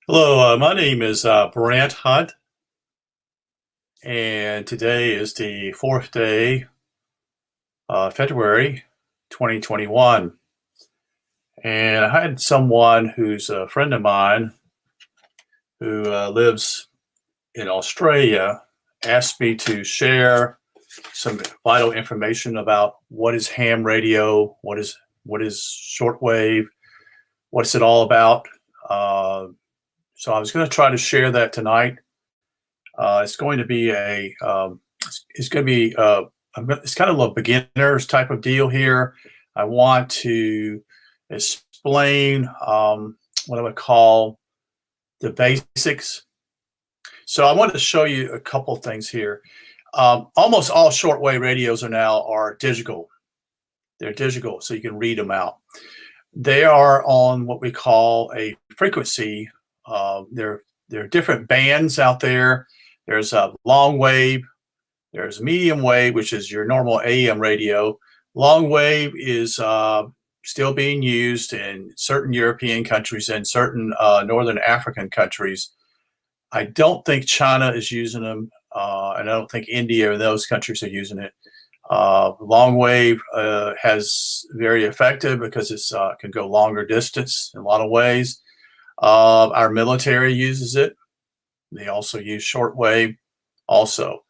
Hello, my name is Brant Hunt, and today is the fourth day, February 2021. And I had someone who's a friend of mine who lives in Australia asked me to share some vital information about what is ham radio, what is shortwave, what's it all about. Uh, so I was going to try to share that tonight. It's going to be it's going to be it's kind of a beginners type of deal here. I want to explain what I would call the basics. So I wanted to show you a couple things here. Almost all shortwave radios are digital. They're digital, so you can read them out. They are on what we call a frequency. There are different bands out there. There's a long wave, there's medium wave, which is your normal AM radio. Long wave is still being used in certain European countries and certain Northern African countries. I don't think China is using them, and I don't think India or those countries are using it. Long wave has very effective because it's can go longer distance in a lot of ways. Our military uses it. They also use shortwave also.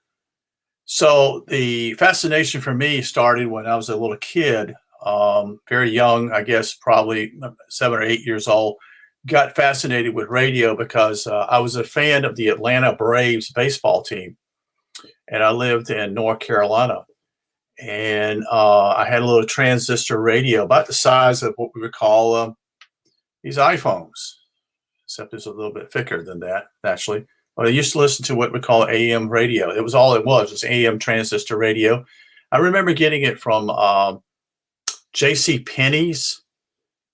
So the fascination for me started when I was a little kid, very young, I guess probably 7 or 8 years old. Got fascinated with radio because I was a fan of the Atlanta Braves baseball team, and I lived in North Carolina. And I had a little transistor radio about the size of what we would call these iPhones, except it's a little bit thicker than that, naturally. But I used to listen to what we call AM radio. It was all it was AM transistor radio. I remember getting it from J.C. Penney's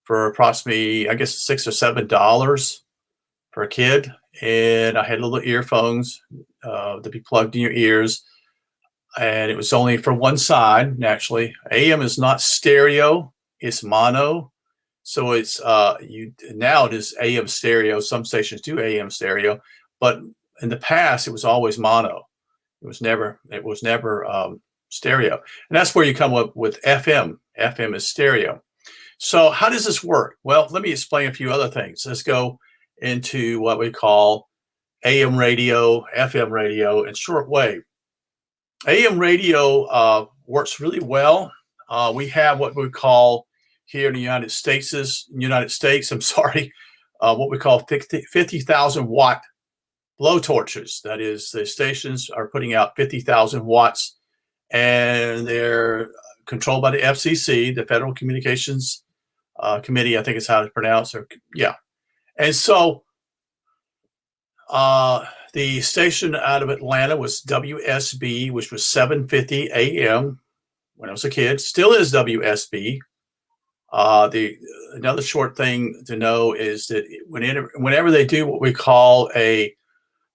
for approximately, I guess, $6 or $7 for a kid. And I had little earphones to be plugged in your ears. And it was only for one side, naturally. AM is not stereo, it's mono. So it's now it is AM stereo. Some stations do AM stereo, but in the past it was always mono. It was never stereo, and that's where you come up with FM. FM is stereo. So how does this work? Well, let me explain a few other things. Let's go into what we call AM radio, FM radio, and shortwave. AM radio works really well. We have what we call here in the United States, I'm sorry, what we call 50,000 watt blow torches. That is, the stations are putting out 50,000 watts, and they're controlled by the FCC, the Federal Communications Committee, I think is how it's pronounced. Yeah. And so the station out of Atlanta was WSB, which was 750 AM when I was a kid. Still is WSB. Another short thing to know is that whenever they do what we call a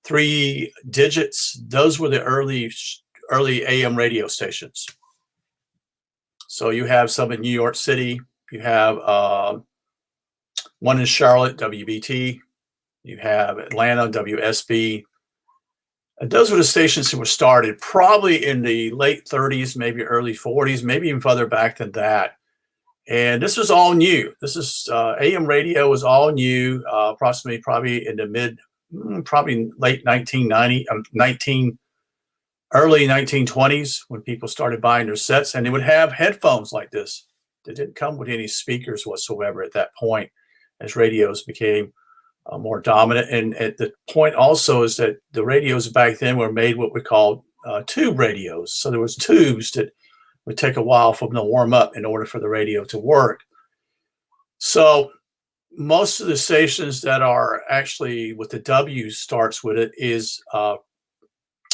3 digits, those were the early AM radio stations. So you have some in New York City. You have one in Charlotte, WBT. You have Atlanta, WSB. And those were the stations that were started probably in the late 30s, maybe early 40s, maybe even further back than that. And this was all new. This is AM radio was all new, approximately probably in the probably late 1990, early 1920s when people started buying their sets, and they would have headphones like this. They didn't come with any speakers whatsoever at that point, as radios became more dominant. And at the point also is that the radios back then were made what we call tube radios. So there was tubes that would take a while for them to warm up in order for the radio to work. So most of the stations that are actually with the W starts with it are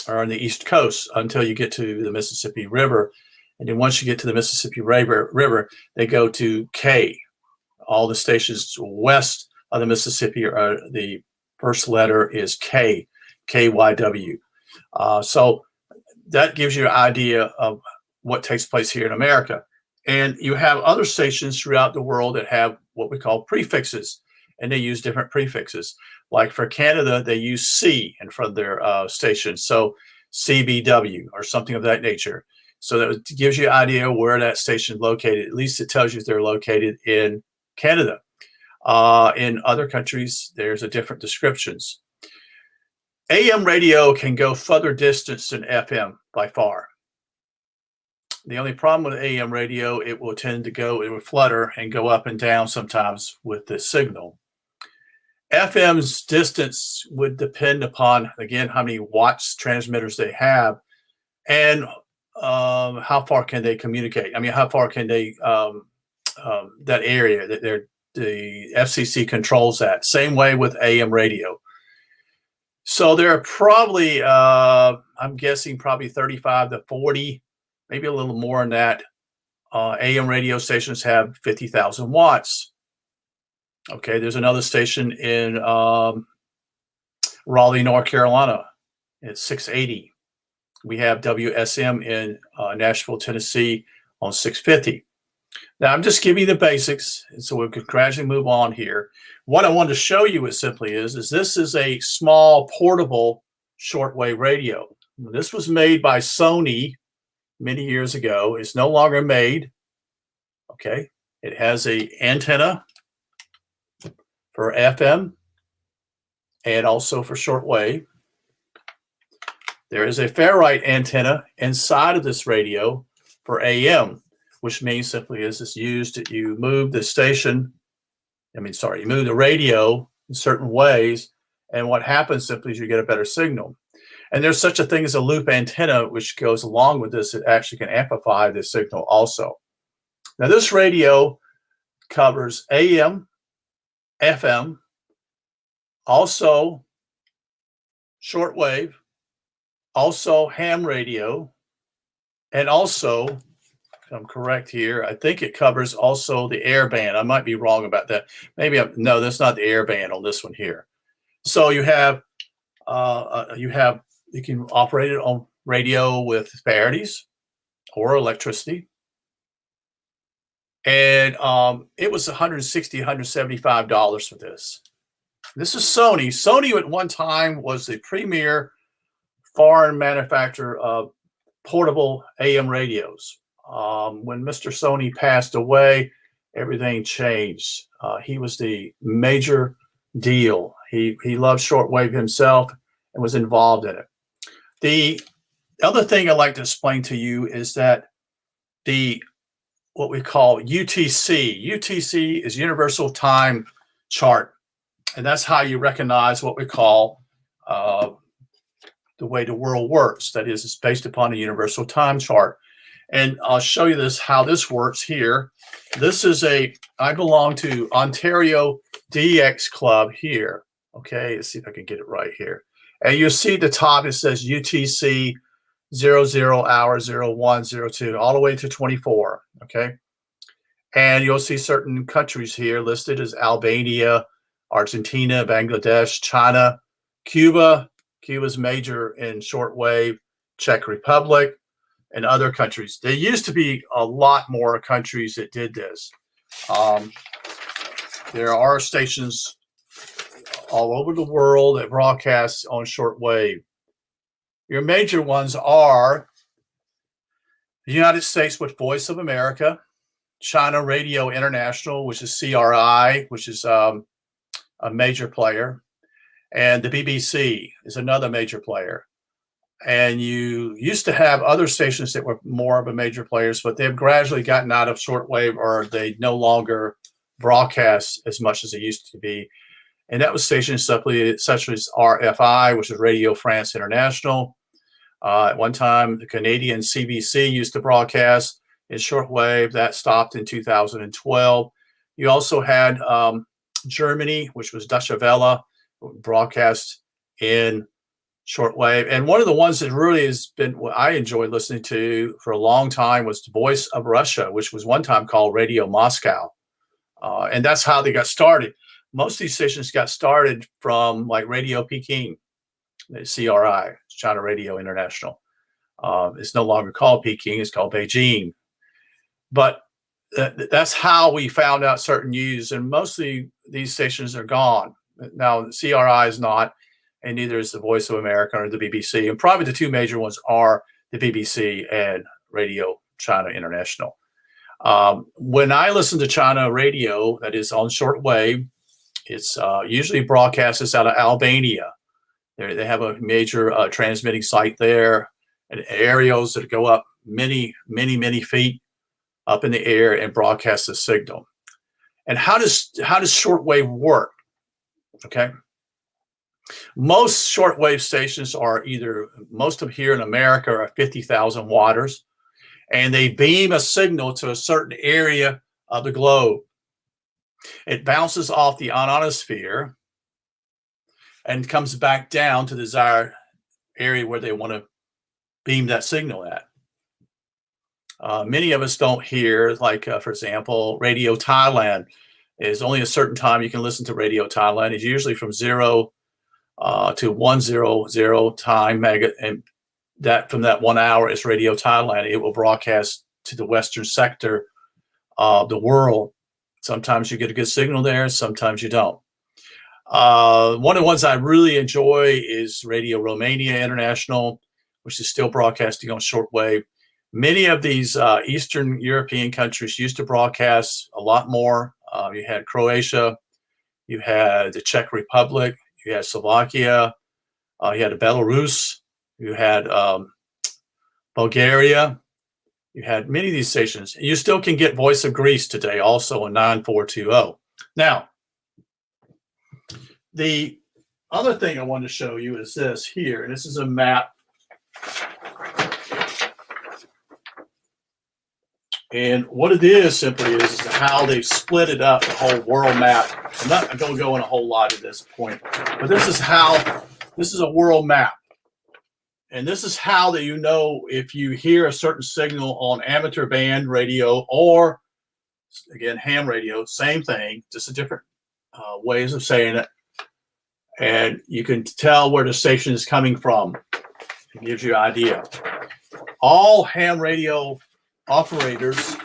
on the East Coast until you get to the Mississippi River. And then once you get to the Mississippi River, they go to K. All the stations west of the Mississippi are the first letter is K, KYW. So that gives you an idea of what takes place here in America. And you have other stations throughout the world that have what we call prefixes. and they use different prefixes. Like for Canada, they use C in front of their station, so CBW or something of that nature. So that gives you an idea where that station is located. At least it tells you if they're located in Canada. In other countries, there's a different descriptions. AM radio can go further distance than FM by far. The only problem with AM radio, it will flutter and go up and down sometimes with the signal. FM's distance would depend upon, again, how many watts transmitters they have and how far can they communicate. I mean, how far can they, that area that the FCC controls that. Same way with AM radio. So there are probably, I'm guessing probably 35 to 40, maybe a little more than that. AM radio stations have 50,000 watts. Okay, there's another station in Raleigh, North Carolina. It's 680. We have WSM in Nashville, Tennessee on 650. Now, I'm just giving you the basics, and so we can gradually move on here. What I wanted to show you is this is a small portable shortwave radio. This was made by Sony many years ago. It's no longer made. Okay, it has a antenna for FM and also for shortwave. There is a ferrite antenna inside of this radio for AM, which means simply is it's used, you move the station, you move the radio in certain ways, and what happens simply is you get a better signal. And there's such a thing as a loop antenna, which goes along with this. It actually can amplify the signal also. Now, this radio covers AM, FM, also shortwave, also ham radio, and also, if I'm correct here, I think it covers also the air band. I might be wrong about that. No, that's not the air band on this one here. So you can operate it on radio with parities or electricity. And it was $160, $175 for this. This is Sony. Sony at one time was the premier foreign manufacturer of portable AM radios. When Mr. Sony passed away, everything changed. He was the major deal. He loved shortwave himself and was involved in it. The other thing I'd like to explain to you is that what we call UTC. UTC is Universal Time Chart, and that's how you recognize what we call the way the world works. That is, it's based upon a universal time chart. And I'll show you how this works here. This is I belong to Ontario DX Club here. Okay, let's see if I can get it right here. And you'll see at the top, it says UTC 00 hour 0102 all the way to 24. Okay. And you'll see certain countries here listed as Albania, Argentina, Bangladesh, China, Cuba. Cuba's major in shortwave, Czech Republic, and other countries. There used to be a lot more countries that did this. There are stations all over the world that broadcast on shortwave. Your major ones are the United States with Voice of America, China Radio International, which is CRI, which is a major player, and the BBC is another major player. And you used to have other stations that were more of a major players, but they've gradually gotten out of shortwave, or they no longer broadcast as much as they used to be. And that was stations such as RFI, which is Radio France International. At one time, the Canadian CBC used to broadcast in shortwave. That stopped in 2012. You also had Germany, which was Deutsche Welle, broadcast in shortwave. And one of the ones that really has been what I enjoyed listening to for a long time was the Voice of Russia, which was one time called Radio Moscow. And that's how they got started. Most of these stations got started from like Radio Peking, the CRI, China Radio International. It's no longer called Peking, it's called Beijing. But that's how we found out certain news, and mostly these stations are gone. Now, CRI is not, and neither is the Voice of America or the BBC. And probably the two major ones are the BBC and Radio China International. When I listen to China radio, that is on shortwave, it's usually broadcasts out of Albania. They have a major transmitting site there, and aerials that go up many, many, many feet up in the air and broadcast the signal. And how does shortwave work? Okay, most shortwave stations are either, most of here in America are 50,000 watts, and they beam a signal to a certain area of the globe. It bounces off the ionosphere and comes back down to the desired area where they want to beam that signal at. Many of us don't hear, like, for example, Radio Thailand is only a certain time you can listen to Radio Thailand. It's usually from 0 to 100 time mega, and that from that 1 hour is Radio Thailand. It will broadcast to the western sector of the world. Sometimes you get a good signal there, sometimes you don't. One of the ones I really enjoy is Radio Romania International, which is still broadcasting on shortwave. Many of these Eastern European countries used to broadcast a lot more. You had Croatia, you had the Czech Republic, you had Slovakia, you had Belarus, you had Bulgaria, you had many of these stations. You still can get Voice of Greece today also on 9420. Now, the other thing I want to show you is this here, and this is a map. And what it is simply is how they split it up, the whole world map. I'm not going to go in a whole lot at this point, but this is a world map. And this is how that you know if you hear a certain signal on amateur band radio or, again, ham radio, same thing, just a different ways of saying it. And you can tell where the station is coming from. It gives you an idea. All ham radio operators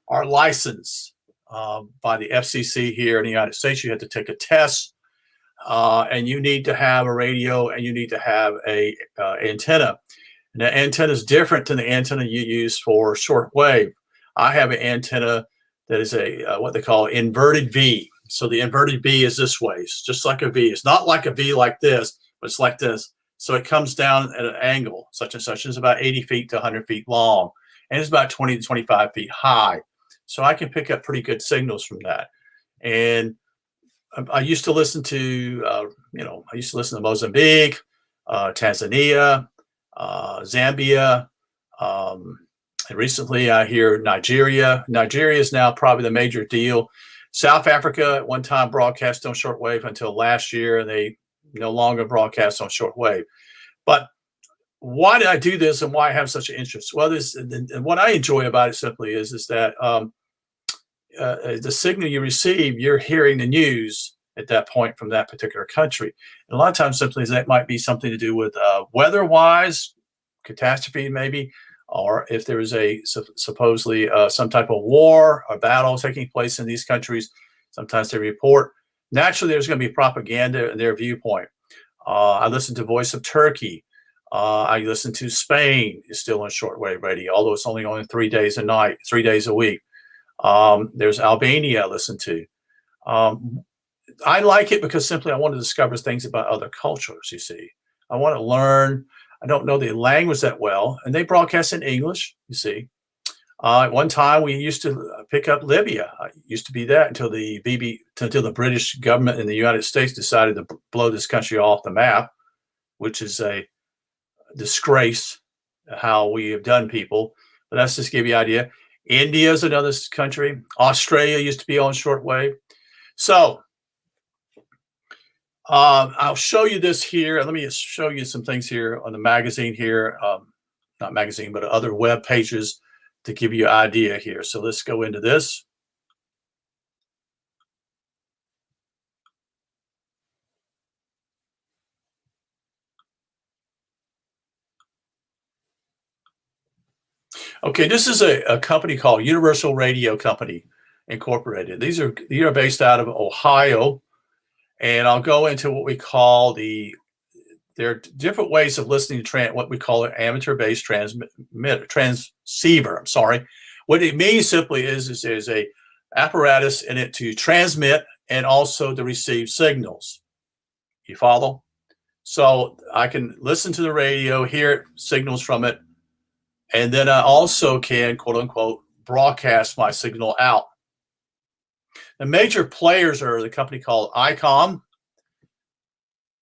are licensed by the FCC here in the United States. You have to take a test, and you need to have a radio, and you need to have a antenna. And the antenna is different than the antenna you use for shortwave. I have an antenna that is a what they call inverted V. So the inverted V is this way. It's just like a V. It's not like a V like this, but it's like this. So it comes down at an angle, such and such. It's about 80 feet to 100 feet long, and it's about 20 to 25 feet high. So I can pick up pretty good signals from that. And I used to listen to, I used to listen to Mozambique, Tanzania, Zambia. And recently I hear Nigeria. Nigeria is now probably the major deal. South Africa at one time broadcast on shortwave until last year, and they no longer broadcast on shortwave. But why did I do this, and why I have such an interest? Well, and what I enjoy about it simply is that the signal you receive, you're hearing the news at that point from that particular country. And a lot of times simply that might be something to do with weather-wise, catastrophe maybe, or if there is a supposedly some type of war or battle taking place in these countries. Sometimes they report. Naturally, there's going to be propaganda in their viewpoint. I listen to Voice of Turkey. I listen to Spain, is still on shortwave radio, although it's only on 3 days a night, 3 days a week. There's Albania I listen to. I like it because simply I want to discover things about other cultures, you see. I want to learn. I don't know the language that well, and they broadcast in English, you see. At one time, we used to pick up Libya. It used to be that until the British government in the United States decided to blow this country off the map, which is a disgrace how we have done people. But that's just to give you an idea. India is another country. Australia used to be on shortwave. So I'll show you this here. Let me just show you some things here on the magazine here. Not magazine, but other web pages to give you an idea here. So let's go into this. Okay, this is a company called Universal Radio Company Incorporated. These are based out of Ohio, and I'll go into what we call there are different ways of listening to what we call an amateur-based transceiver. I'm sorry. What it means simply is there's a apparatus in it to transmit and also to receive signals. You follow? So I can listen to the radio, hear signals from it, and then I also can, quote unquote, broadcast my signal out. The major players are the company called ICOM.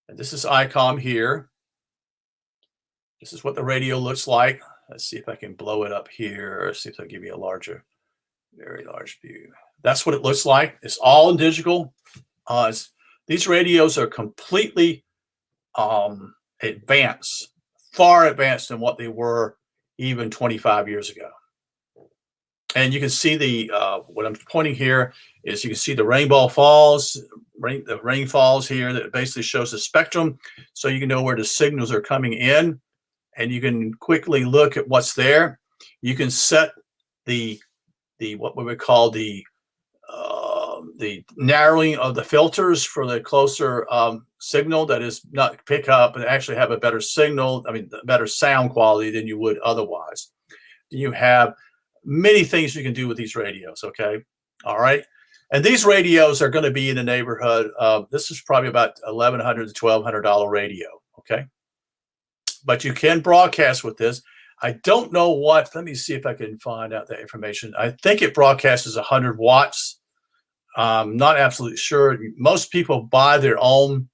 And this is ICOM here. This is what the radio looks like. Let's see if I can blow it up here, or see if I give you a larger, very large view. That's what it looks like. It's all in digital. These radios are completely advanced, far advanced than what they were even 25 years ago. And you can see what I'm pointing here is you can see the rainbow falls, the rain falls here that basically shows the spectrum. So you can know where the signals are coming in, and you can quickly look at what's there. You can set what we would call the narrowing of the filters for the closer signal that is not pick up and actually have a better signal, better sound quality than you would otherwise. You have many things you can do with these radios, okay? All right. And these radios are going to be in the neighborhood of, this is probably about $1,100 to $1,200 radio, okay? But you can broadcast with this. I don't know let me see if I can find out that information. I think it broadcasts 100 watts. Not absolutely sure. Most people buy their own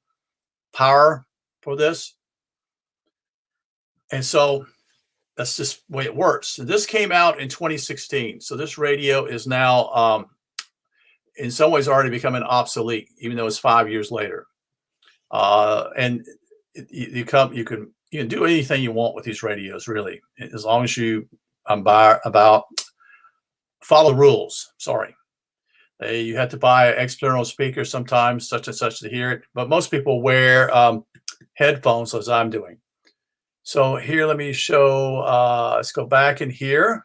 power for this. And so that's just the way it works. So this came out in 2016. So this radio is now, in some ways, already becoming obsolete, even though it's 5 years later. And you can do anything you want with these radios, really, as long as you follow rules. Sorry. You have to buy an external speaker sometimes, such and such, to hear it. But most people wear headphones, as I'm doing. So here, let me show. Let's go back in here.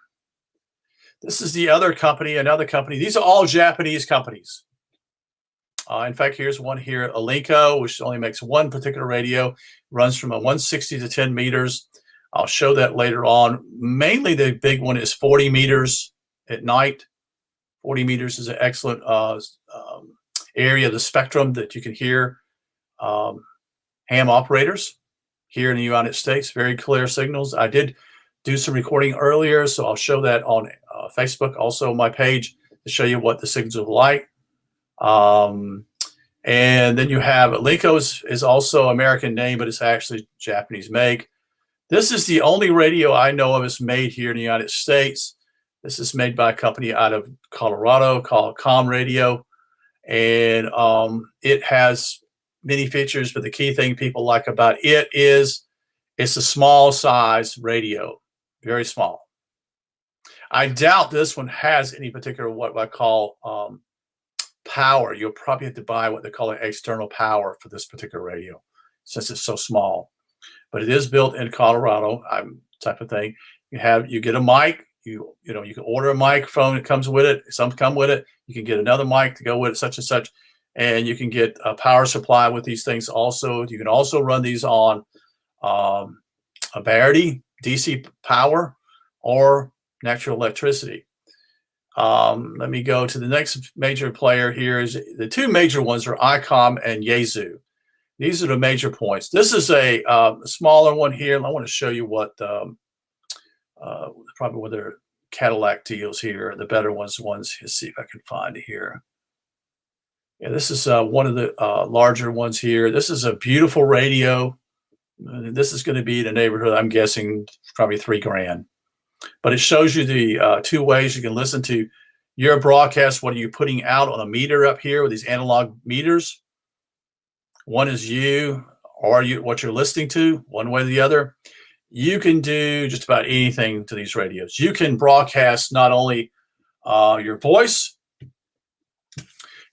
This is the other company, another company. These are all Japanese companies. In fact, here's one here, Alinco, which only makes one particular radio, runs from a 160 to 10 meters. I'll show that later on. Mainly the big one is 40 meters at night. 40 meters is an excellent area of the spectrum that you can hear ham operators here in the United States. Very clear signals. I did do some recording earlier, so I'll show that on Facebook, also my page, to show you what the signals are like. And then you have Alinco is also American name, but it's actually Japanese make. This is the only radio I know of is made here in the United States. This is made by a company out of Colorado called Com Radio. And it has many features, but the key thing people like about it is it's a small size radio, very small. I doubt this one has any particular what I call power. You'll probably have to buy what they call an external power for this particular radio, since it's so small. But it is built in Colorado, type of thing. You get a mic. You can order a microphone. It comes with it. Some come with it. You can get another mic to go with it, such and such. And you can get a power supply with these things also. You can also run these on a battery, DC power, or natural electricity. Let me go to the next major player here. The two major ones are ICOM and Yaesu. These are the major points. This is a smaller one here. I want to show you what probably with their Cadillac deals here, the better ones. Let's see if I can find it here. Yeah, this is one of the larger ones here. This is a beautiful radio. This is going to be in the neighborhood, I'm guessing, probably $3,000. But it shows you the two ways you can listen to your broadcast. What are you putting out on a meter up here with these analog meters? One is you or what you're listening to, one way or the other. You can do just about anything to these radios. You can broadcast not only your voice.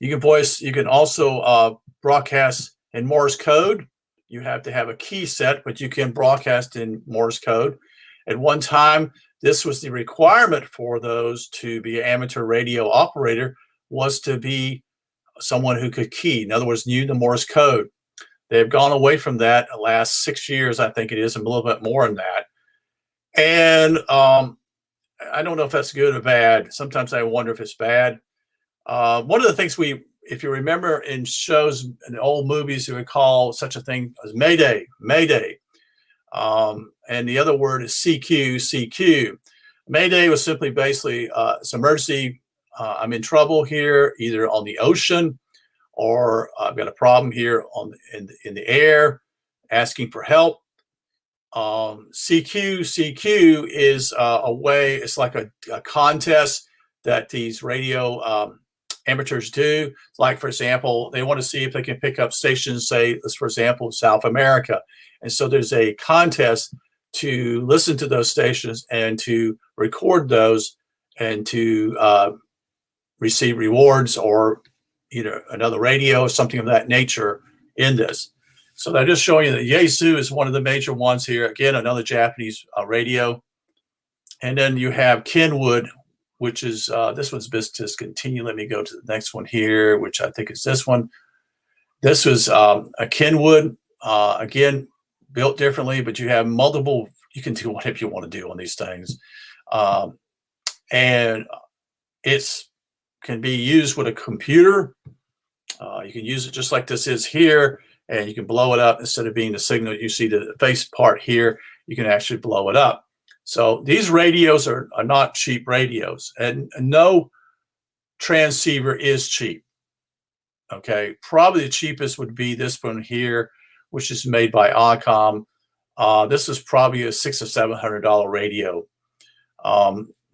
You can also broadcast in Morse code. You have to have a key set, but you can broadcast in Morse code. At one time, this was the requirement for those to be an amateur radio operator, was to be someone who could key. In other words, knew the Morse code. They've gone away from that the last 6 years, I think it is, and a little bit more than that. And I don't know if that's good or bad. Sometimes I wonder if it's bad. One of the things if you remember in shows and old movies, we would call such a thing as Mayday, Mayday. And the other word is CQ, CQ. Mayday was simply basically it's emergency. I'm in trouble here, either on the ocean, or I've got a problem here in the air, asking for help. CQ is a way. It's like a contest that these radio amateurs do. Like, for example, they want to see if they can pick up stations, say, for example, South America. And so there's a contest to listen to those stations and to record those and to receive rewards or either another radio or something of that nature in this. So they're just showing you that Yaesu is one of the major ones here. Again, another Japanese radio. And then you have Kenwood, which is, this one's business continue. Let me go to the next one here, which I think is this one. This was a Kenwood, again, built differently, but you have multiple, you can do whatever you want to do on these things. And it's can be used with a computer. You can use it just like this is here, and you can blow it up. Instead of being the signal, you see the face part here, you can actually blow it up. So these radios are not cheap radios, and no transceiver is cheap. Okay, probably the cheapest would be this one here, which is made by Occom. This is probably a $600 or $700 radio.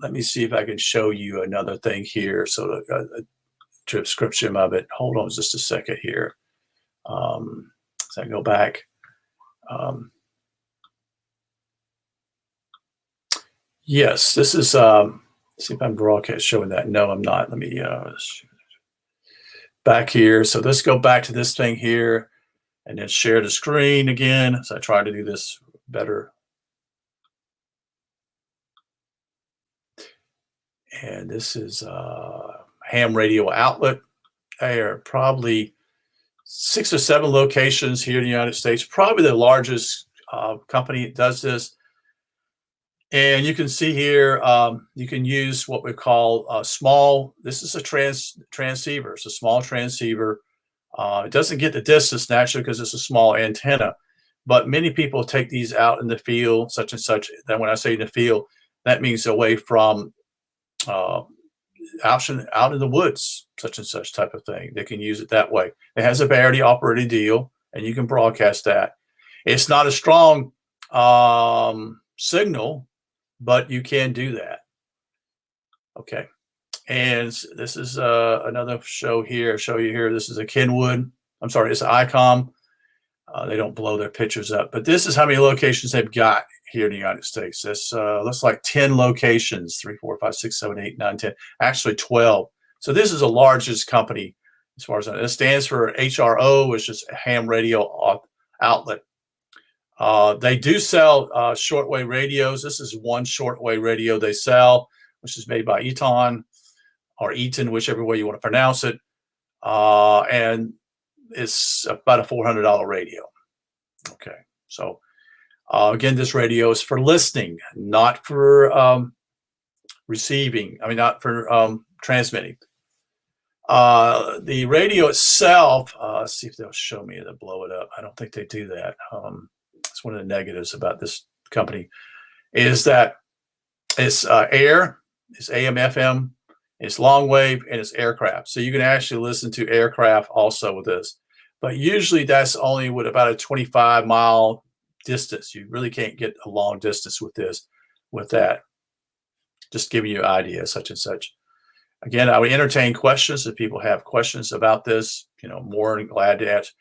Let me see if I can show you another thing here. So a description of it. Hold on just a second here. As I go back. Yes, this is, see if I'm broadcast showing that. No, I'm not. Let me, back here. So let's go back to this thing here and then share the screen again. So I try to do this better. And this is ham radio outlet. There are probably 6 or 7 locations here in the United States, probably the largest company that does this. And you can see here, you can use what we call small. This is a transceiver. It's a small transceiver. It doesn't get the distance naturally because it's a small antenna. But many people take these out in the field, such and such. Then when I say in the field, that means away from out in the woods, such and such type of thing. They can use it that way. It has a battery operated deal, and you can broadcast that. It's not a strong signal, but you can do that. Okay, and this is another show here. Show you here. This is a Kenwood. I'm sorry, it's an ICOM. They don't blow their pictures up, but this is how many locations they've got here in the United States. This looks like 10 locations, 3, 4, 5, 6, 7, 8, 9, 10, actually 12. So this is the largest company as far as it stands for HRO, which is a ham radio outlet. They do sell shortwave radios. This is one shortwave radio they sell, which is made by Eaton or Eaton, whichever way you want to pronounce it. And it's about a $400 radio. Okay, so again, this radio is for listening, not for receiving. I mean, not for transmitting. The radio itself, let's see if they'll show me to blow it up. I don't think they do that. It's one of the negatives about this company is that it's air, it's AM, FM, it's long wave, and it's aircraft. So you can actually listen to aircraft also with this. But usually that's only with about a 25-mile distance. You really can't get a long distance with this, with that. Just giving you an idea, such and such. Again, I would entertain questions if people have questions about this. You know, more than glad to answer.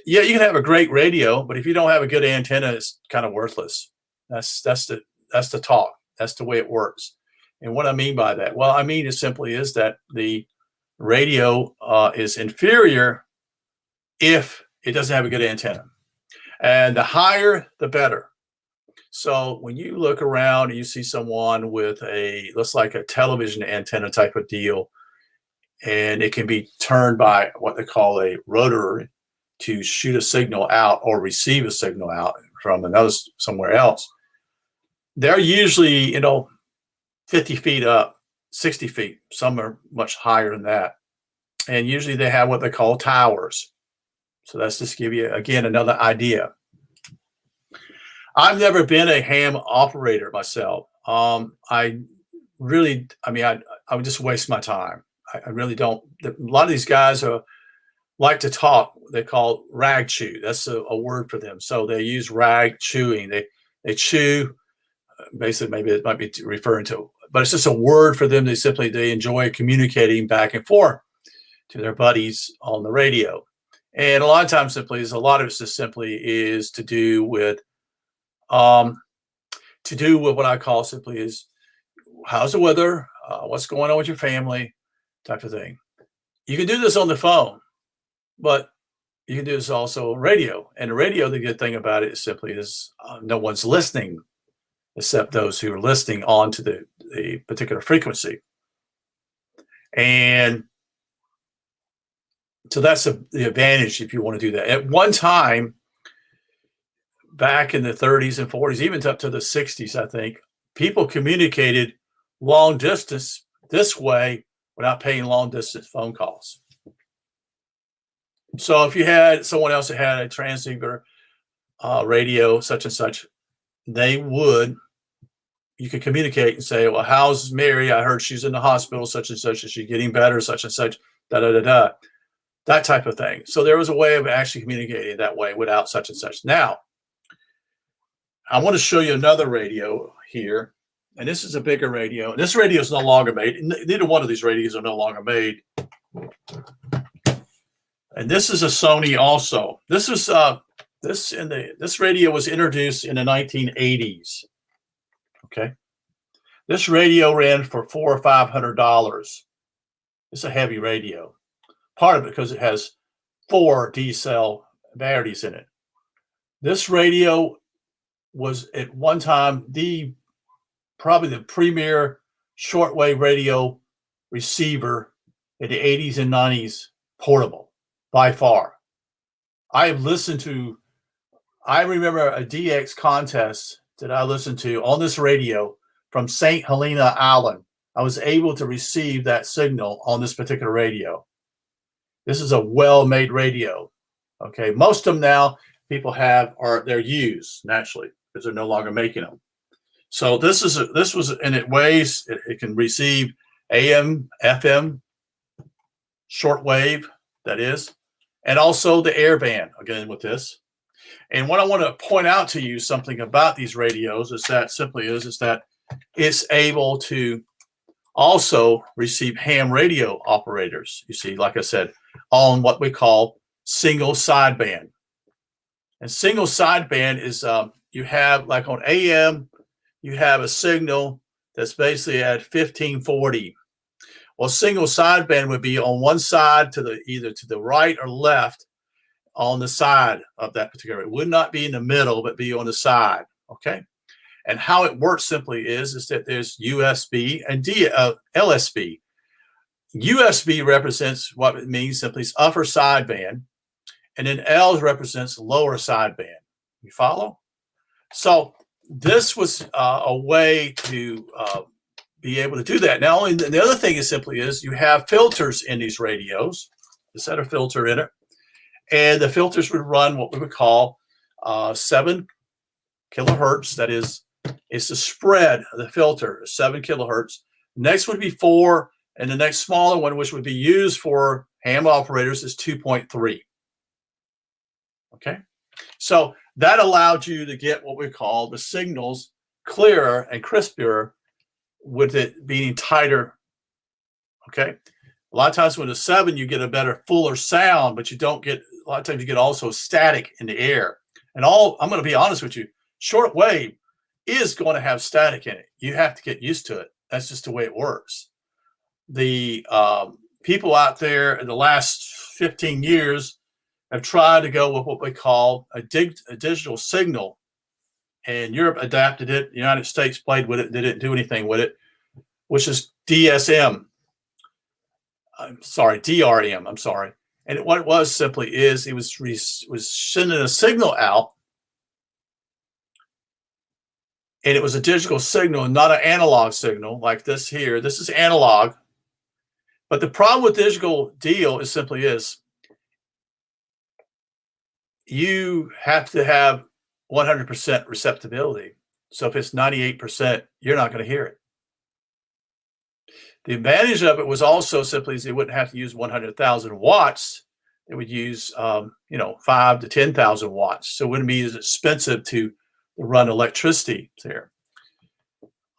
Yeah, you can have a great radio, but if you don't have a good antenna, it's kind of worthless. That's the talk. That's the way it works. And what I mean by that, well, I mean it simply is that the radio is inferior if it doesn't have a good antenna, and the higher, the better. So when you look around and you see someone with looks like a television antenna type of deal, and it can be turned by what they call a rotor to shoot a signal out or receive a signal out from another somewhere else. They're usually, 50 feet up, 60 feet. Some are much higher than that. And usually they have what they call towers. So that's just give you, again, another idea. I've never been a ham operator myself. I really, I would just waste my time. I really don't. A lot of these guys like to talk. They call rag chew. That's a word for them. So they use rag chewing. They chew. Basically, maybe it might be referring to, but it's just a word for them. They enjoy communicating back and forth to their buddies on the radio. And a lot of times, a lot of it just simply is to do with what I call simply is how's the weather, what's going on with your family, type of thing. You can do this on the phone, but you can do this also on radio. And the radio, the good thing about it is simply is no one's listening except those who are listening on to the particular frequency. And so that's the advantage if you want to do that. At one time, back in the 30s and 40s, even up to the 60s, I think, people communicated long distance this way without paying long distance phone calls. So if you had someone else that had a transceiver radio, such and such, you could communicate and say, well, how's Mary? I heard she's in the hospital, such and such. Is she getting better, such and such, da-da-da-da, that type of thing. So there was a way of actually communicating that way without such and such. Now, I want to show you another radio here. And this is a bigger radio. And this radio is no longer made. Neither one of these radios are no longer made. And this is a Sony also. This radio was introduced in the 1980s. Okay. This radio ran for $400 or $500. It's a heavy radio. Part of it because it has 4 D-cell batteries in it. This radio was at one time probably the premier shortwave radio receiver in the 80s and 90s, portable by far. I remember a DX contest that I listened to on this radio from St. Helena Island. I was able to receive that signal on this particular radio. This is a well-made radio. Okay, most of them now they're used naturally because they're no longer making them. So this was, and it weighs, it can receive AM, FM, shortwave, that is, and also the airband, again, with this. And what I want to point out to you something about these radios is that it's able to also receive ham radio operators, you see, like I said, on what we call single sideband. And single sideband is, you have, like on AM, you have a signal that's basically at 1540. Well, single sideband would be on one side either to the right or left on the side of that particular. It would not be in the middle, but be on the side. Okay. And how it works simply is that there's USB and LSB. USB represents what it means simply is upper sideband, and then L represents lower sideband. You follow? So this was a way to be able to do that. Now, the other thing is you have filters in these radios. Just had a filter in it, and the filters would run what we would call 7 kilohertz. That is, it's the spread of the filter, 7 kilohertz. Next would be 4, and the next smaller one, which would be used for ham operators, is 2.3. Okay, so that allowed you to get what we call the signals clearer and crisper with it being tighter. Okay, a lot of times with a 7 you get a better, fuller sound, but you don't get, a lot of times you get also static in the air. And I'm going to be honest with you, shortwave is going to have static in it. You have to get used to it. That's just the way it works. The people out there in the last 15 years have tried to go with what we call a digital signal, and Europe adapted it. The United States played with it. They didn't do anything with it, which is DSM. I'm sorry, DRM. I'm sorry. And what it was simply is it was sending a signal out, and it was a digital signal, not an analog signal like this here. This is analog. But the problem with digital deal is simply is you have to have 100% receptibility. So if it's 98%, you're not going to hear it. The advantage of it was also simply is they wouldn't have to use 100,000 watts. They would use, 5 to 10,000 watts. So it wouldn't be as expensive to run electricity there.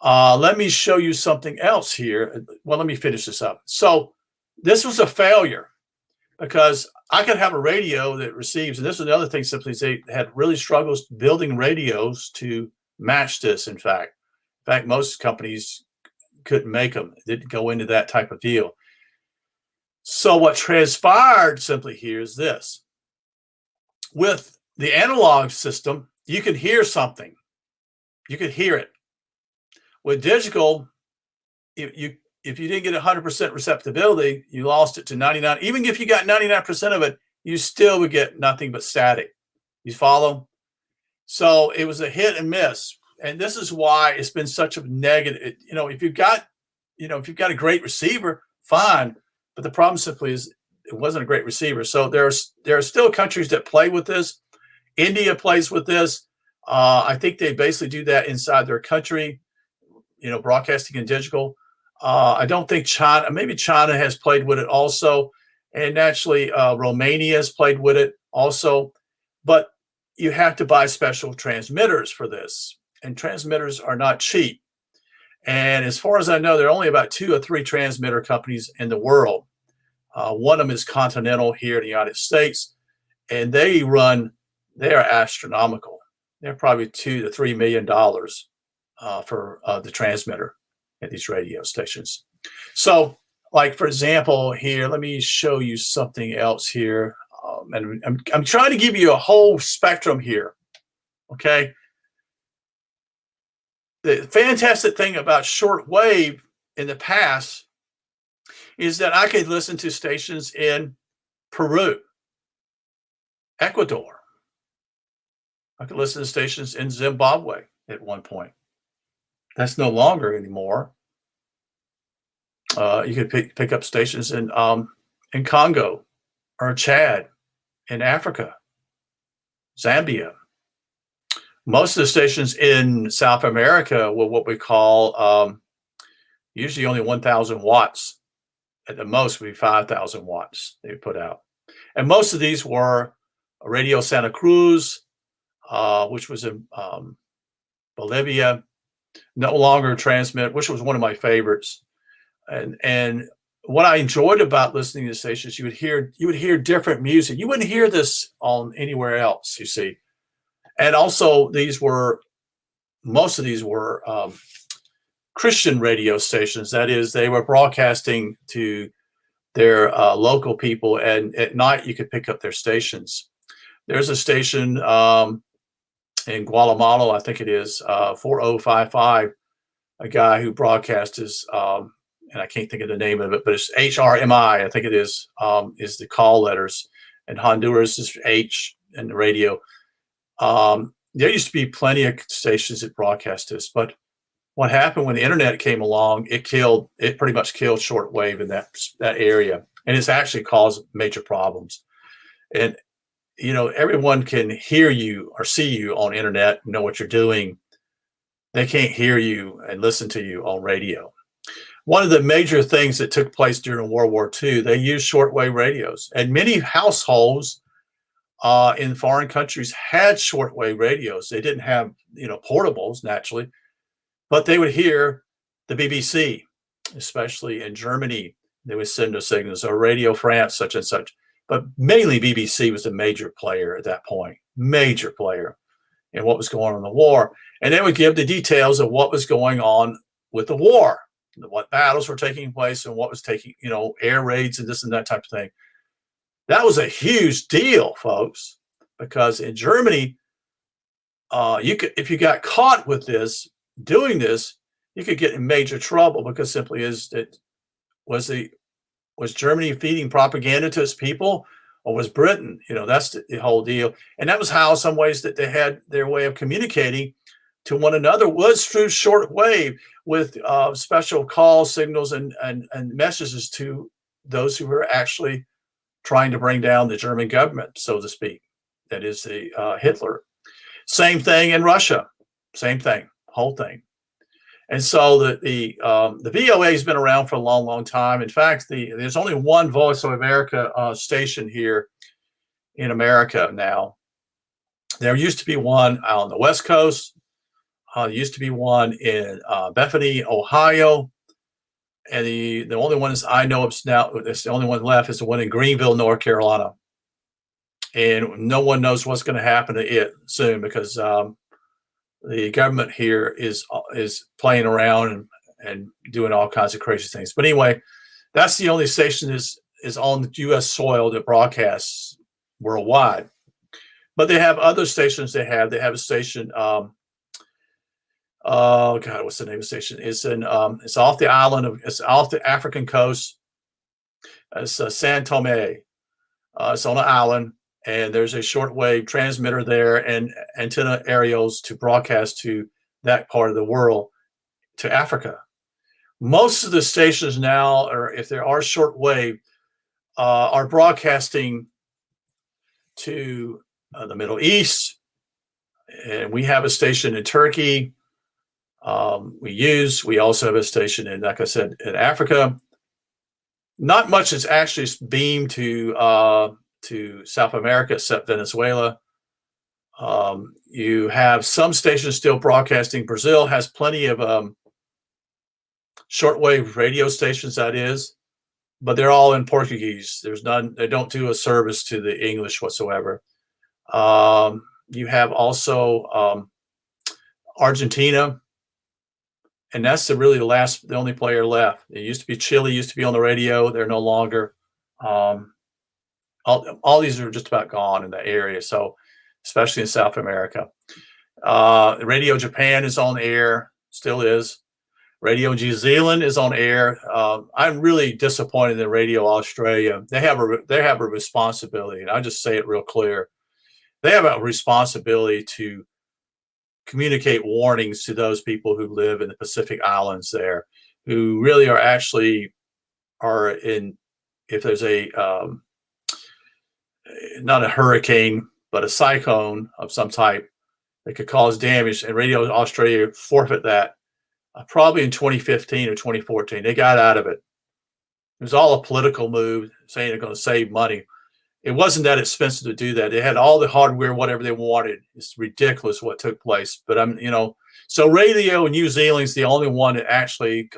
Let me show you something else here. Well, let me finish this up. So this was a failure because I could have a radio that receives, and this is another thing simply is they had really struggles building radios to match this, in fact. In fact, most companies couldn't make them. It didn't go into that type of deal. So what transpired simply here is this. With the analog system, you could hear something. You could hear it. With digital, if you didn't get 100% receptibility, you lost it to 99. Even if you got 99% of it, you still would get nothing but static. You follow? So it was a hit and miss. And this is why it's been such a negative. If you've got a great receiver, fine. But the problem simply is it wasn't a great receiver. So there are still countries that play with this. India plays with this. I think they basically do that inside their country, broadcasting in digital. I don't think maybe China has played with it also. And naturally, Romania has played with it also. But you have to buy special transmitters for this. And transmitters are not cheap. And as far as I know, there are only about 2 or 3 transmitter companies in the world. One of them is Continental here in the United States. And they are astronomical. They're probably $2 to $3 million for the transmitter at these radio stations. So, like for example, here, let me show you something else here. And I'm trying to give you a whole spectrum here. Okay. The fantastic thing about shortwave in the past is that I could listen to stations in Peru, Ecuador. I could listen to stations in Zimbabwe at one point. That's no longer anymore. You could pick up stations in Congo or Chad, in Africa, Zambia. Most of the stations in South America were what we call usually only 1,000 watts. At the most would be 5,000 watts they put out. And most of these were Radio Santa Cruz, which was in Bolivia, no longer transmit, which was one of my favorites. And what I enjoyed about listening to stations, you would hear different music. You wouldn't hear this on anywhere else, you see. And also most of these were Christian radio stations. That is, they were broadcasting to their local people, and at night you could pick up their stations. There's a station in Guatemala, I think it is 4055, a guy who broadcasts his, and I can't think of the name of it, but it's HRMI, I think it is the call letters, and Honduras is H in the radio. There used to be plenty of stations that broadcast this, but what happened when the internet came along, it pretty much killed shortwave in that area, and it's actually caused major problems. And everyone can hear you or see you on internet, know what you're doing. They can't hear you and listen to you on radio. One of the major things that took place during World War II, they used shortwave radios, and many households in foreign countries had shortwave radios. They didn't have, portables naturally, but they would hear the BBC, especially in Germany. They would send those signals, or Radio France, such and such. But mainly BBC was a major player at that point, major player in what was going on in the war. And they would give the details of what was going on with the war, what battles were taking place and what was taking, air raids and this and that type of thing. That was a huge deal, folks, because in Germany, you could, if you got caught with this, doing this, you could get in major trouble because simply is that was the was Germany feeding propaganda to its people, or was Britain? You know, that's the whole deal. And that was how, some ways, that they had their way of communicating to one another was through shortwave with special call signals and messages to those who were actually trying to bring down the German government, so to speak. That is the Hitler. Same thing in Russia. Same thing. Whole thing. And so the VOA has been around for a long, long time. In fact, there's only one Voice of America station here in America now. There used to be one on the West Coast. There used to be one in Bethany, Ohio. And the only ones I know of now, it's the only one left, is the one in Greenville, North Carolina. And no one knows what's going to happen to it soon, because the government here is playing around and doing all kinds of crazy things. But anyway, that's the only station is on U.S. soil that broadcasts worldwide. But they have other stations. They have a station. Oh God, what's the name of the station? It's it's off the island of, it's off the African coast. It's San Tome. It's on an island. And there's a shortwave transmitter there and antenna aerials to broadcast to that part of the world, to Africa. Most of the stations now, or if there are shortwave, are broadcasting to the Middle East. And we have a station in Turkey. We also have a station in, like I said, in Africa. Not much is actually beamed to South America, except Venezuela. You have some stations still broadcasting. Brazil has plenty of shortwave radio stations, that is, but they're all in Portuguese. There's none, they don't do a service to the English whatsoever. You have also Argentina, and that's the only player left. It used to be Chile, used to be on the radio. They're no longer. All these are just about gone in the area, so especially in South America. Radio Japan is on air, still is. Radio New Zealand is on air. I'm really disappointed in Radio Australia. They have a responsibility, and I just say it real clear. They have a responsibility to communicate warnings to those people who live in the Pacific Islands there, who really are in, if there's a not a hurricane, but a cyclone of some type that could cause damage, and Radio Australia forfeit that probably in 2015 or 2014. They got out of it. It was all a political move, saying they're going to save money. It wasn't that expensive to do that. They had all the hardware, whatever they wanted. It's ridiculous what took place. But so Radio New Zealand is the only one that actually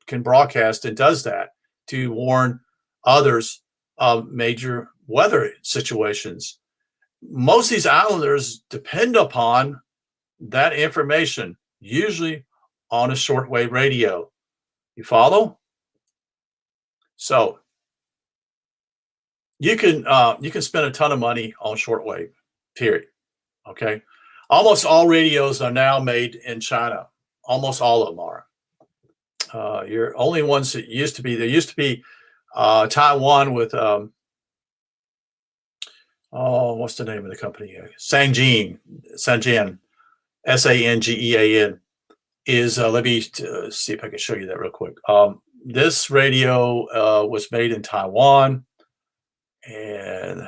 can broadcast and does that to warn others of major weather situations. Most of these islanders depend upon that information, usually on a shortwave radio. You follow? So you can spend a ton of money on shortwave, period. Okay. Almost all radios are now made in China. Almost all of them are. Your only ones that used to be Taiwan with what's the name of the company? Sangean, Sangean, is, let me see if I can show you that real quick. This radio was made in Taiwan, and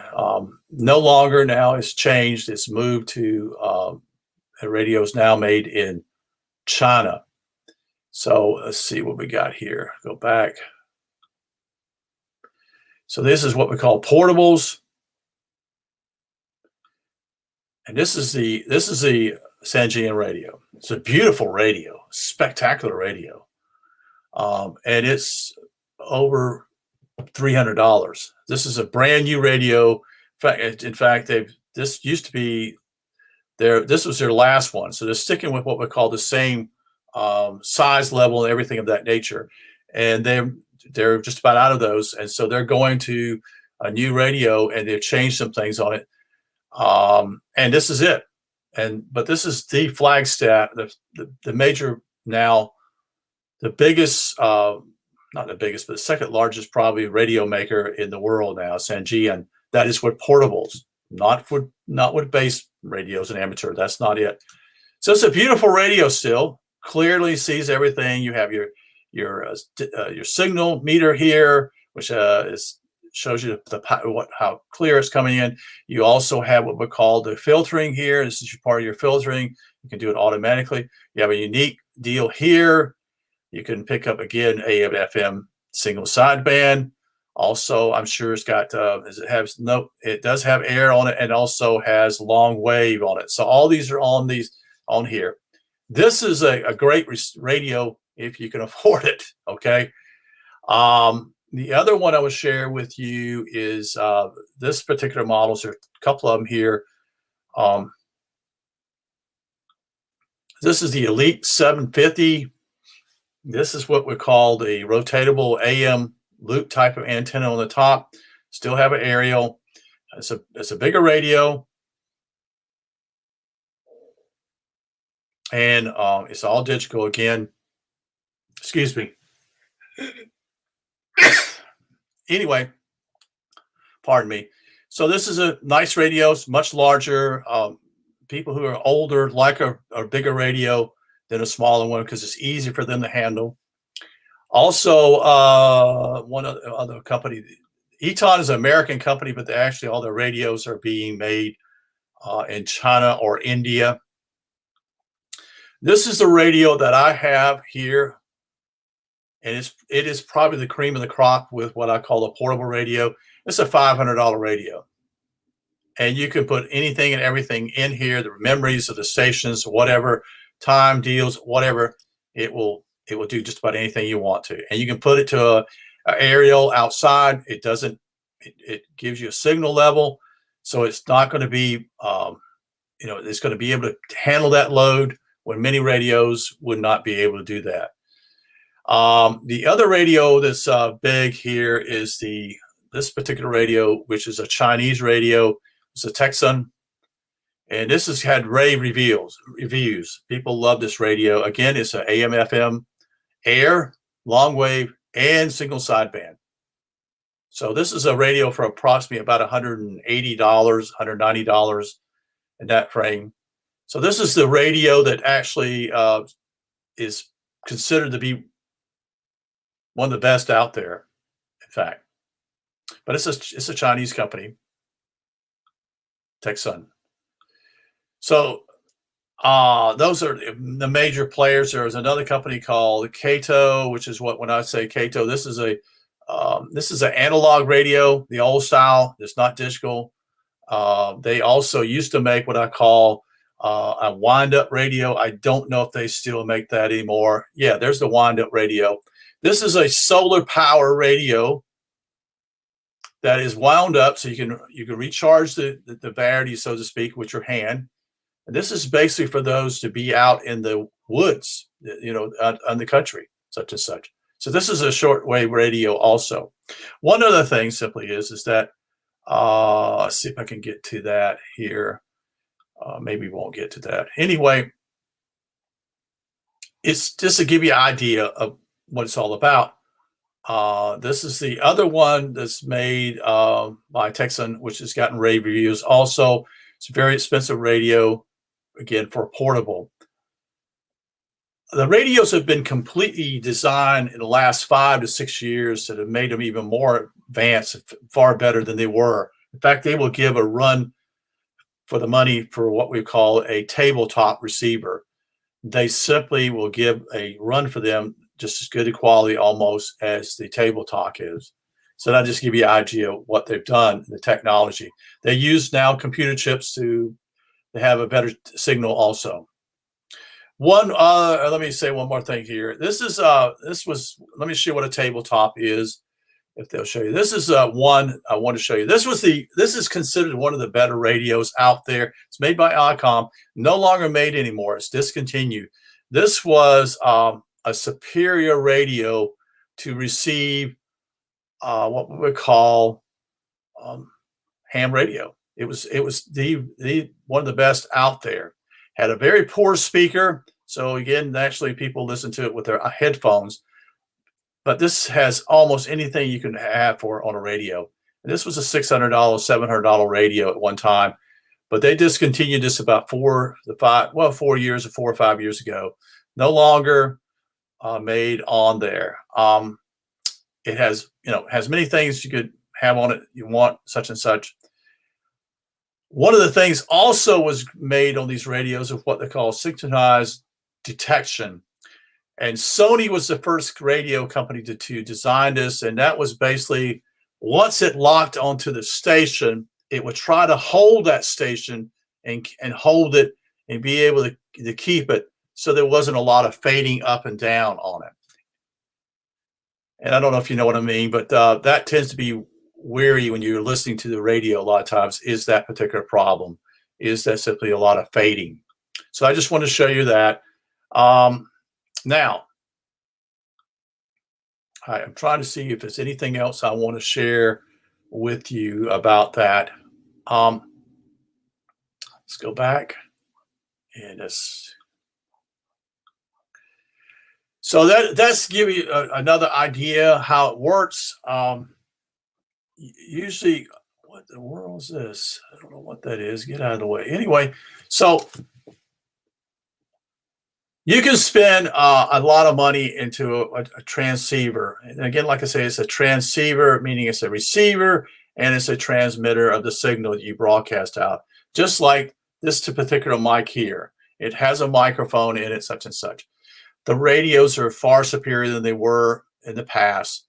no longer now. It's changed. It's moved to a radio is now made in China. So let's see what we got here. Go back. So this is what we call portables. And this is the Sangean radio. It's a beautiful radio, spectacular radio. And it's over $300. This is a brand new radio. In fact, this used to be this was their last one. So they're sticking with what we call the same size level and everything of that nature. And they're just about out of those. And so they're going to a new radio, and they've changed some things on it. And this is it. but this is the flagstaff, the major now, the biggest, not the biggest, but the second largest probably radio maker in the world now, Sangean. That is with portables, not with base radios and amateur. That's not it. So it's a beautiful radio still. Clearly sees everything. You have your signal meter here, which shows you how clear it's coming in. You also have what we call the filtering here. This is part of your filtering. You can do it automatically. You have a unique deal here. You can pick up again AM FM single sideband. Also, I'm sure it's got it does have air on it, and also has long wave on it. So all these are on here. This is a great radio if you can afford it. Okay. The other one I will share with you is this particular model. There's a couple of them here. This is the Elite 750. This is what we call the rotatable AM loop type of antenna on the top. Still have an aerial. It's a bigger radio, and it's all digital again. Excuse me. Anyway, pardon me. So this is a nice radio. It's much larger. People who are older like a bigger radio than a smaller one because it's easy for them to handle. Also, one other company, Eton is an American company, but actually all their radios are being made in China or India. This is the radio that I have here, and it is probably the cream of the crop with what I call a portable radio. It's a $500 radio, and you can put anything and everything in here, the memories of the stations, whatever, time deals, whatever. It will do just about anything you want to, and you can put it to a aerial outside. It gives you a signal level, so it's not going to be it's going to be able to handle that load when many radios would not be able to do that. The other radio that's big here is this particular radio, which is a Chinese radio. It's a Texan, and this has had rave reviews. People love this radio. Again, it's an AM FM air, long wave, and single sideband. So this is a radio for approximately about $180, $190 in that frame. So this is the radio that actually is considered to be one of the best out there, in fact. But it's a Chinese company, Texan. So those are the major players. There's another company called Kato, which is when I say Kato, this is an analog radio, the old style. It's not digital. They also used to make what I call a wind-up radio. I don't know if they still make that anymore. Yeah, there's the wind-up radio. This is a solar power radio that is wound up, so you can recharge the battery, so to speak, with your hand. And this is basically for those to be out in the woods, on the country, such and such. So this is a shortwave radio also. One other thing simply is that, let's see if I can get to that here. Maybe we won't get to that. Anyway, it's just to give you an idea of what it's all about. This is the other one that's made by Texan, which has gotten rave reviews. Also, it's a very expensive radio, again, for portable. The radios have been completely designed in the last 5 to 6 years that have made them even more advanced, far better than they were. In fact, they will give a run for the money for what we call a tabletop receiver. They simply will give a run for them just as good a quality almost as the tabletop is. So that just give you an idea of what they've done, the technology. They use now computer chips to have a better signal also. Let me say one more thing here. Let me show you what a tabletop is, if they'll show you. This is one I want to show you. This is considered one of the better radios out there. It's made by ICOM, no longer made anymore. It's discontinued. This was a superior radio to receive what we would call ham radio. It was the one of the best out there. had a very poor speaker. So again, naturally people listen to it with their headphones, but this has almost anything you can have for on a radio. And this was a $600, $700 radio at one time, but they discontinued this about 4 years or 4 or 5 years ago. No longer made on there. It has many things you could have on it you want, such and such. One of the things also was made on these radios of what they call synchronized detection. And Sony was the first radio company to design this. And that was basically, once it locked onto the station, it would try to hold that station and hold it and be able to keep it so there wasn't a lot of fading up and down on it. And I don't know if you know what I mean, but that tends to be weary when you're listening to the radio a lot of times, is that particular problem, is that simply a lot of fading. So I just want to show you that. Now, I'm trying to see if there's anything else I want to share with you about that. Let's go back and so that's give you another idea how it works. Usually, what the world is this? I don't know what that is. Get out of the way. Anyway, so you can spend a lot of money into a transceiver. And again, like I say, it's a transceiver, meaning it's a receiver and it's a transmitter of the signal that you broadcast out. Just like this particular mic here. It has a microphone in it, such and such. The radios are far superior than they were in the past.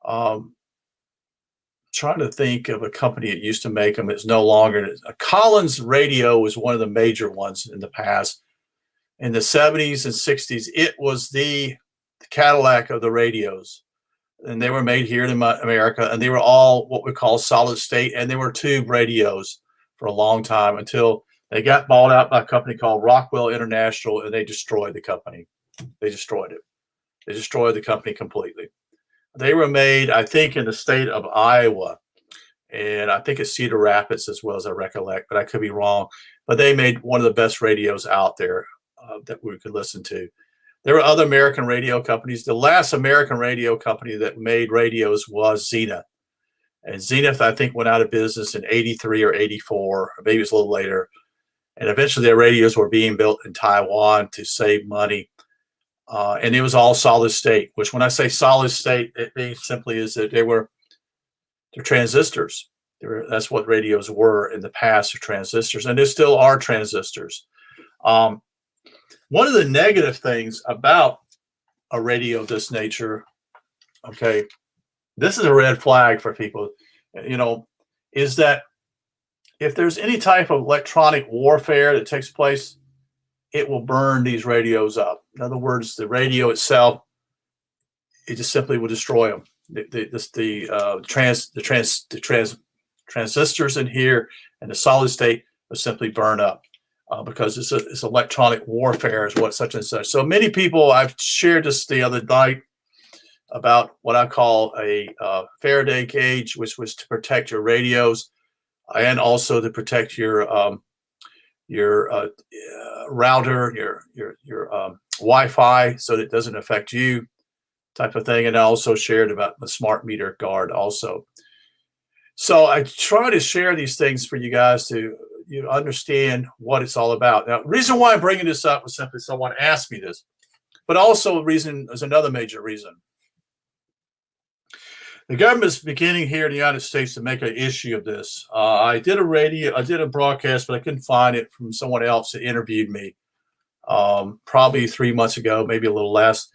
Trying to think of a company that used to make them. It's no longer. A Collins radio was one of the major ones in the past. In the 70s and 60s, it was the Cadillac of the radios. And they were made here in America, and they were all what we call solid state, and they were tube radios for a long time until they got bought out by a company called Rockwell International, and they destroyed the company. They destroyed it. They destroyed the company completely. They were made, I think, in the state of Iowa, and I think it's Cedar Rapids as well, as I recollect, but I could be wrong. But they made one of the best radios out there that we could listen to. There were other American radio companies. The last American radio company that made radios was Zenith. And Zenith, I think, went out of business in 83 or 84, or maybe it's a little later. And eventually their radios were being built in Taiwan to save money. And it was all solid state, which when I say solid state, it means simply is that they're transistors. That's what radios were in the past, are transistors, and they still are transistors. One of the negative things about a radio of this nature, okay, this is a red flag for people, is that if there's any type of electronic warfare that takes place, it will burn these radios up. In other words, the radio itself, it just simply will destroy them. The transistors in here and the solid state will simply burn up because it's electronic warfare is what such and such. So many people, I've shared this the other night about what I call a Faraday cage, which was to protect your radios and also to protect your router, your Wi-Fi, so that it doesn't affect you, type of thing. And I also shared about the smart meter guard also. So I try to share these things for you guys to understand what it's all about. Now, the reason why I'm bringing this up was simply someone asked me this, but also there's another major reason. The government's beginning here in the United States to make an issue of this. I did a broadcast, but I couldn't find it, from someone else that interviewed me probably 3 months ago, maybe a little less,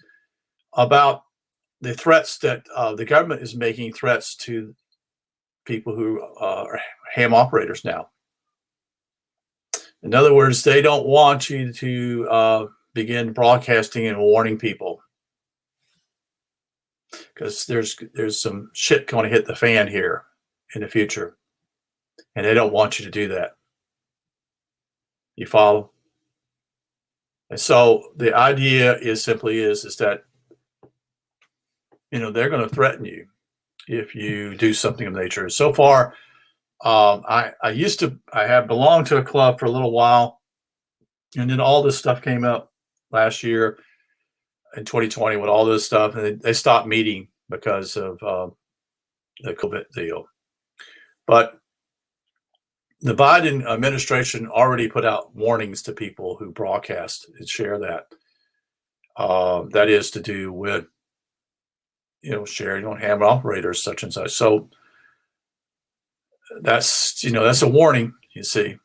about the threats that the government is making, threats to people who are ham operators now. In other words, they don't want you to begin broadcasting and warning people, because there's some shit going to hit the fan here in the future, and they don't want you to do that. You follow? And so the idea is simply is that they're going to threaten you if you do something of nature. So far, I have belonged to a club for a little while, And then all this stuff came up last year in 2020 with all this stuff, and they stopped meeting because of the COVID deal. But the Biden administration already put out warnings to people who broadcast and share that. That is to do with, sharing on ham operators, such and such. So that's a warning, you see.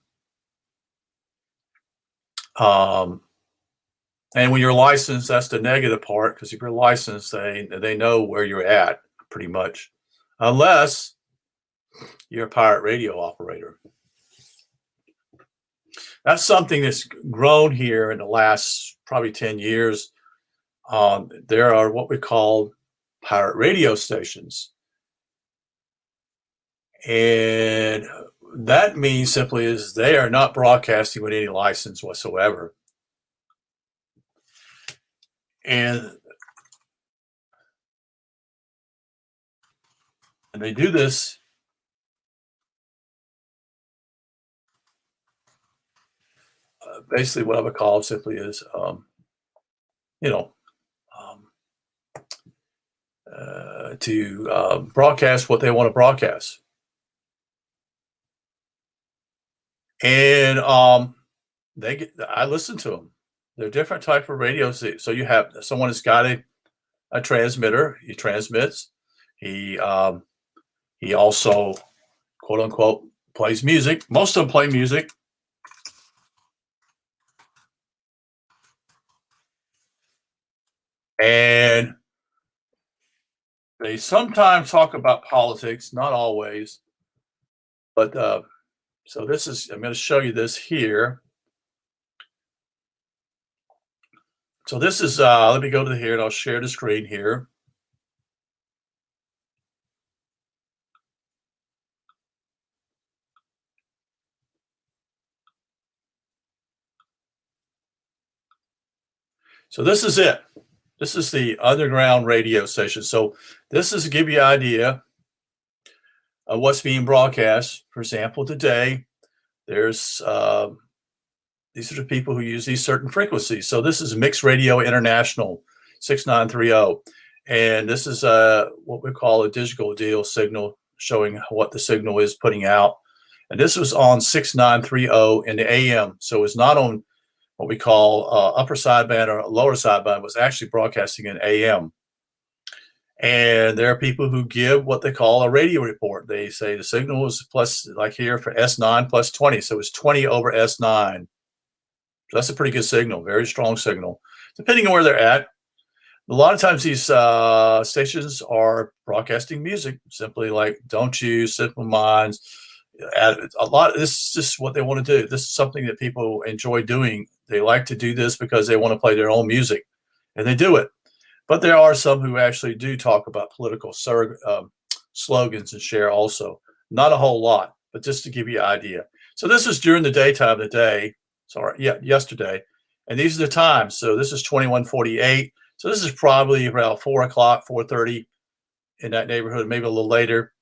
And when you're licensed, that's the negative part, because if you're licensed, they know where you're at pretty much, unless you're a pirate radio operator. That's something that's grown here in the last probably 10 years. There are what we call pirate radio stations. And that means simply is they are not broadcasting with any license whatsoever. And they do this basically what I would call simply is, to broadcast what they want to broadcast. And I listen to them. They're different type of radios. So you have someone that's got a transmitter. He transmits. He also, quote unquote, plays music. Most of them play music. And they sometimes talk about politics, not always. But so I'm going to show you this here. So this is, let me go to here and I'll share the screen here. So this is it. This is the underground radio station. So this is to give you an idea of what's being broadcast. For example, today, there's these are the people who use these certain frequencies. So this is Mixed Radio International 6930. And this is what we call a digital deal signal, showing what the signal is putting out. And this was on 6930 in the AM. So it's not on what we call upper sideband or lower sideband. It was actually broadcasting in AM. And there are people who give what they call a radio report. They say the signal is plus, like here for S9 plus 20. So it's 20 over S9. So that's a pretty good signal, very strong signal, depending on where they're at. A lot of times these stations are broadcasting music, simply like Don't You, Simple Minds. This is just what they want to do. This is something that people enjoy doing. They like to do this because they want to play their own music, and they do it. But there are some who actually do talk about political slogans and share also. Not a whole lot, but just to give you an idea. So this is during the daytime today. Yesterday. And these are the times. So this is 21:48. So this is probably around 4 o'clock, 4:30 in that neighborhood, maybe a little later.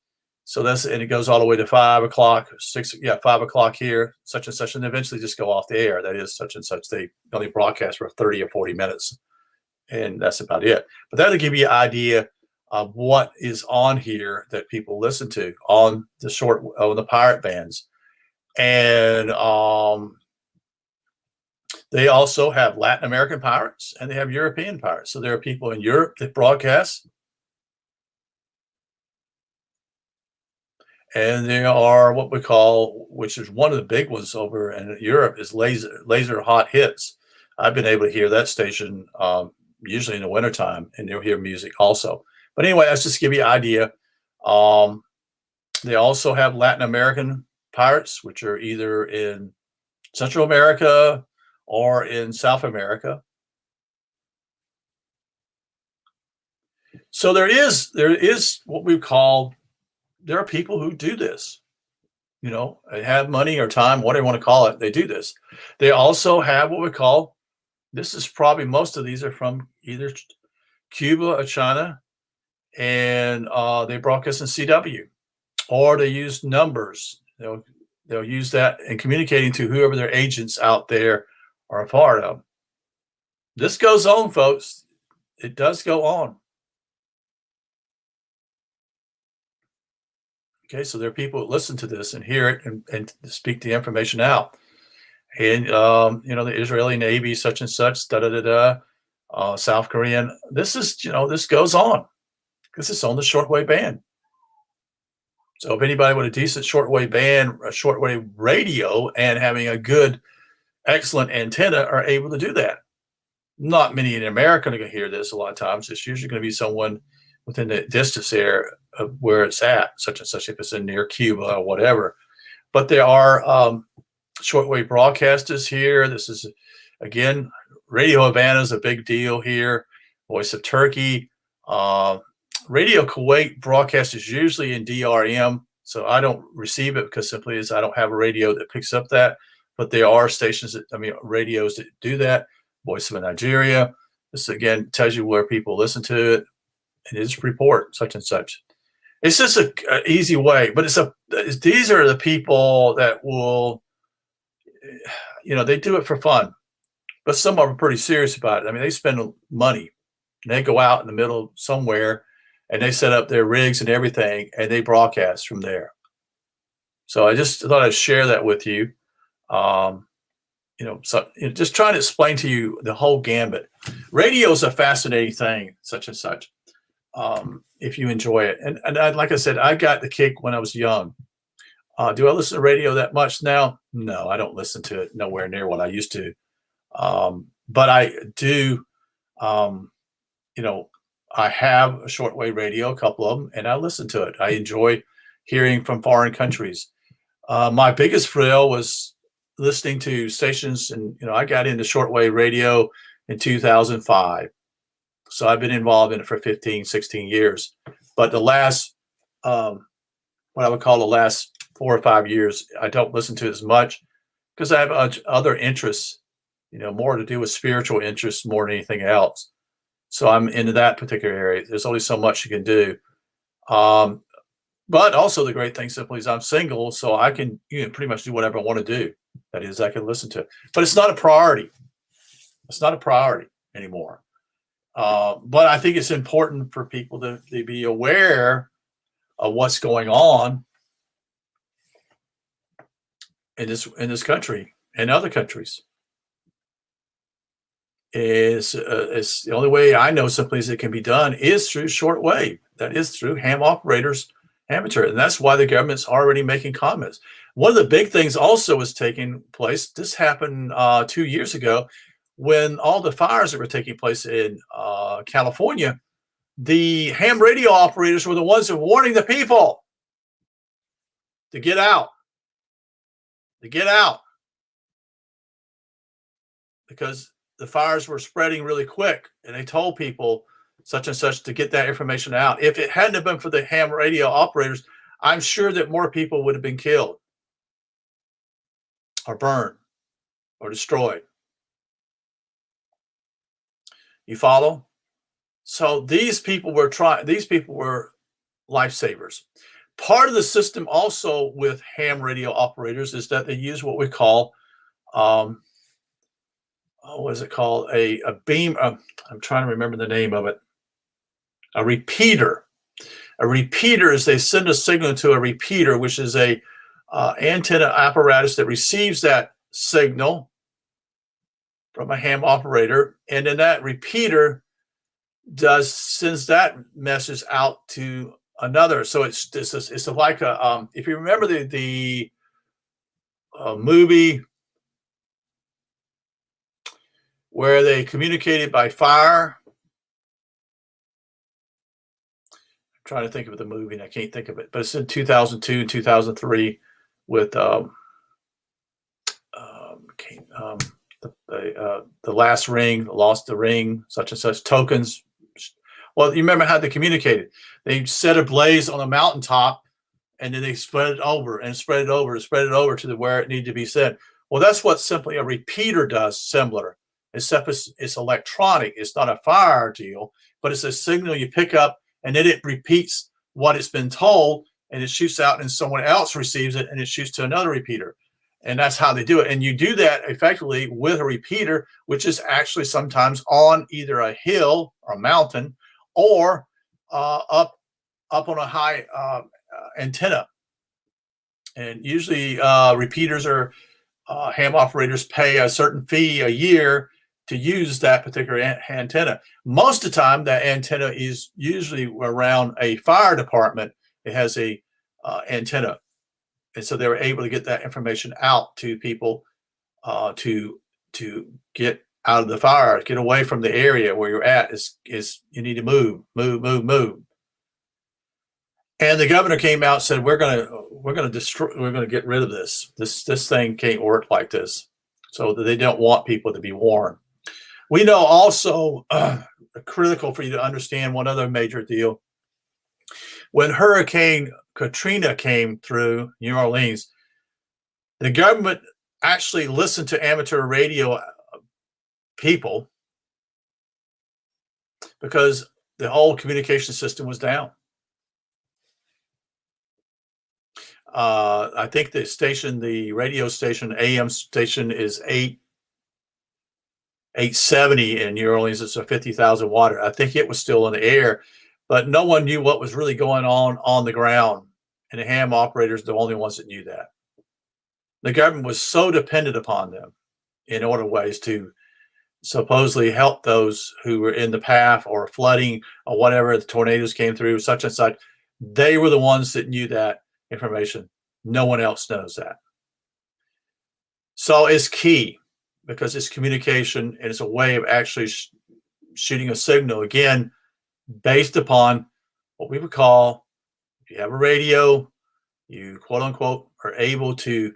So and it goes all the way to 5 o'clock, 5 o'clock here, such and such, and eventually just go off the air. That is such and such. They only broadcast for 30 or 40 minutes. And that's about it. But that'll give you an idea of what is on here that people listen to on the pirate bands. And they also have Latin American pirates and they have European pirates. So there are people in Europe that broadcast. And there are what we call, which is one of the big ones over in Europe, is laser hot hits. I've been able to hear that station usually in the wintertime, and they'll hear music also. But anyway, that's just to give you an idea. They also have Latin American pirates, which are either in Central America or in South America. So there is what we call, there are people who do this, they have money or time, whatever you want to call it. They do this. They also have what we call, this is probably, most of these are from either Cuba or China, and they broadcast in CW, or they use numbers. They'll use that in communicating to whoever their agents out there are a part of. This goes on, folks. It does go on. Okay, so there are people that listen to this and hear it and speak the information out. And the Israeli Navy, such and such, da da da da, South Korean. This is, this goes on because it's on the shortwave band. So if anybody with a decent shortwave band, a shortwave radio, and having a good, excellent antenna are able to do that. Not many in America are going to hear this a lot of times. It's usually going to be someone within the distance there of where it's at, such and such, if it's in near Cuba or whatever. But there are shortwave broadcasters here. This is, again, Radio Havana is a big deal here. Voice of Turkey. Radio Kuwait broadcast is usually in DRM, so I don't receive it because simply is I don't have a radio that picks up that. But there are radios that do that. Voice of Nigeria. This again tells you where people listen to it, and it's report such and such. It's just an easy way, but these are the people that will, they do it for fun, but some of them are pretty serious about it. I mean, they spend money, and they go out in the middle somewhere, and they set up their rigs and everything, and they broadcast from there. So I just thought I'd share that with you. Just trying to explain to you the whole gambit. Radio is a fascinating thing, such and such. If you enjoy it, and like I said, I got the kick when I was young. Do I listen to radio that much now? No, I don't listen to it nowhere near what I used to. But I do. I have a shortwave radio, a couple of them, and I listen to it. I enjoy hearing from foreign countries. My biggest thrill was listening to stations, and I got into shortwave radio in 2005. So I've been involved in it for 15, 16 years. But the last, what I would call the last 4 or 5 years, I don't listen to as much because I have other interests, more to do with spiritual interests more than anything else. So I'm into that particular area. There's only so much you can do. But also the great thing simply is I'm single, so I can pretty much do whatever I want to do. That is, I can listen to it. But it's not a priority. It's not a priority anymore. But I think it's important for people to be aware of what's going on in this country and other countries. It's the only way I know simply is it can be done is through shortwave. That is through ham operators, amateur, and that's why the government's already making comments. One of the big things also is taking place. This happened 2 years ago when all the fires that were taking place in California. The ham radio operators were the ones that were warning the people to get out, because the fires were spreading really quick, and they told people such and such to get that information out. If it hadn't have been for the ham radio operators, I'm sure that more people would have been killed or burned or destroyed. You follow? So these people were lifesavers. Part of the system also with ham radio operators is that they use what we call what is it called? A beam. I'm trying to remember the name of it. A repeater. A repeater is they send a signal to a repeater, which is a antenna apparatus that receives that signal from a ham operator, and then that repeater sends that message out to another. So it's like a if you remember the movie where they communicated by fire. I'm trying to think of the movie and I can't think of it, but it's in 2002 and 2003 with the last ring, lost the ring, such and such tokens. Well, you remember how they communicated? They set a blaze on a mountaintop, and then they spread it over and spread it over and spread it over to where it needed to be sent. Well, that's what simply a repeater does, similar. Except it's electronic. It's not a fire deal, but it's a signal you pick up, and then it repeats what it's been told, and it shoots out, and someone else receives it, and it shoots to another repeater. And that's how they do it. And you do that effectively with a repeater, which is actually sometimes on either a hill or a mountain, or up on a high antenna. And usually repeaters are ham operators pay a certain fee a year to use that particular antenna. Most of the time, that antenna is usually around a fire department. It has a antenna, and so they were able to get that information out to people to get out of the fire, get away from the area where you're at. Is you need to move, move, move, move. And the governor came out and said, we're gonna destroy, we're gonna get rid of this. This thing can't work like this. So they don't want people to be warned. We know also critical for you to understand one other major deal. When Hurricane Katrina came through New Orleans, the government actually listened to amateur radio people because the whole communication system was down. I think the radio station, AM station, is 870 in New Orleans. It's a 50,000 watt. I think it was still in the air, but no one knew what was really going on the ground. And the ham operators, the only ones that knew that. The government was so dependent upon them in order ways to supposedly help those who were in the path or flooding or whatever, the tornadoes came through, such and such. They were the ones that knew that information. No one else knows that. So it's key because it's communication and it's a way of actually shooting a signal, again, based upon what we would call, if you have a radio, you quote unquote are able to,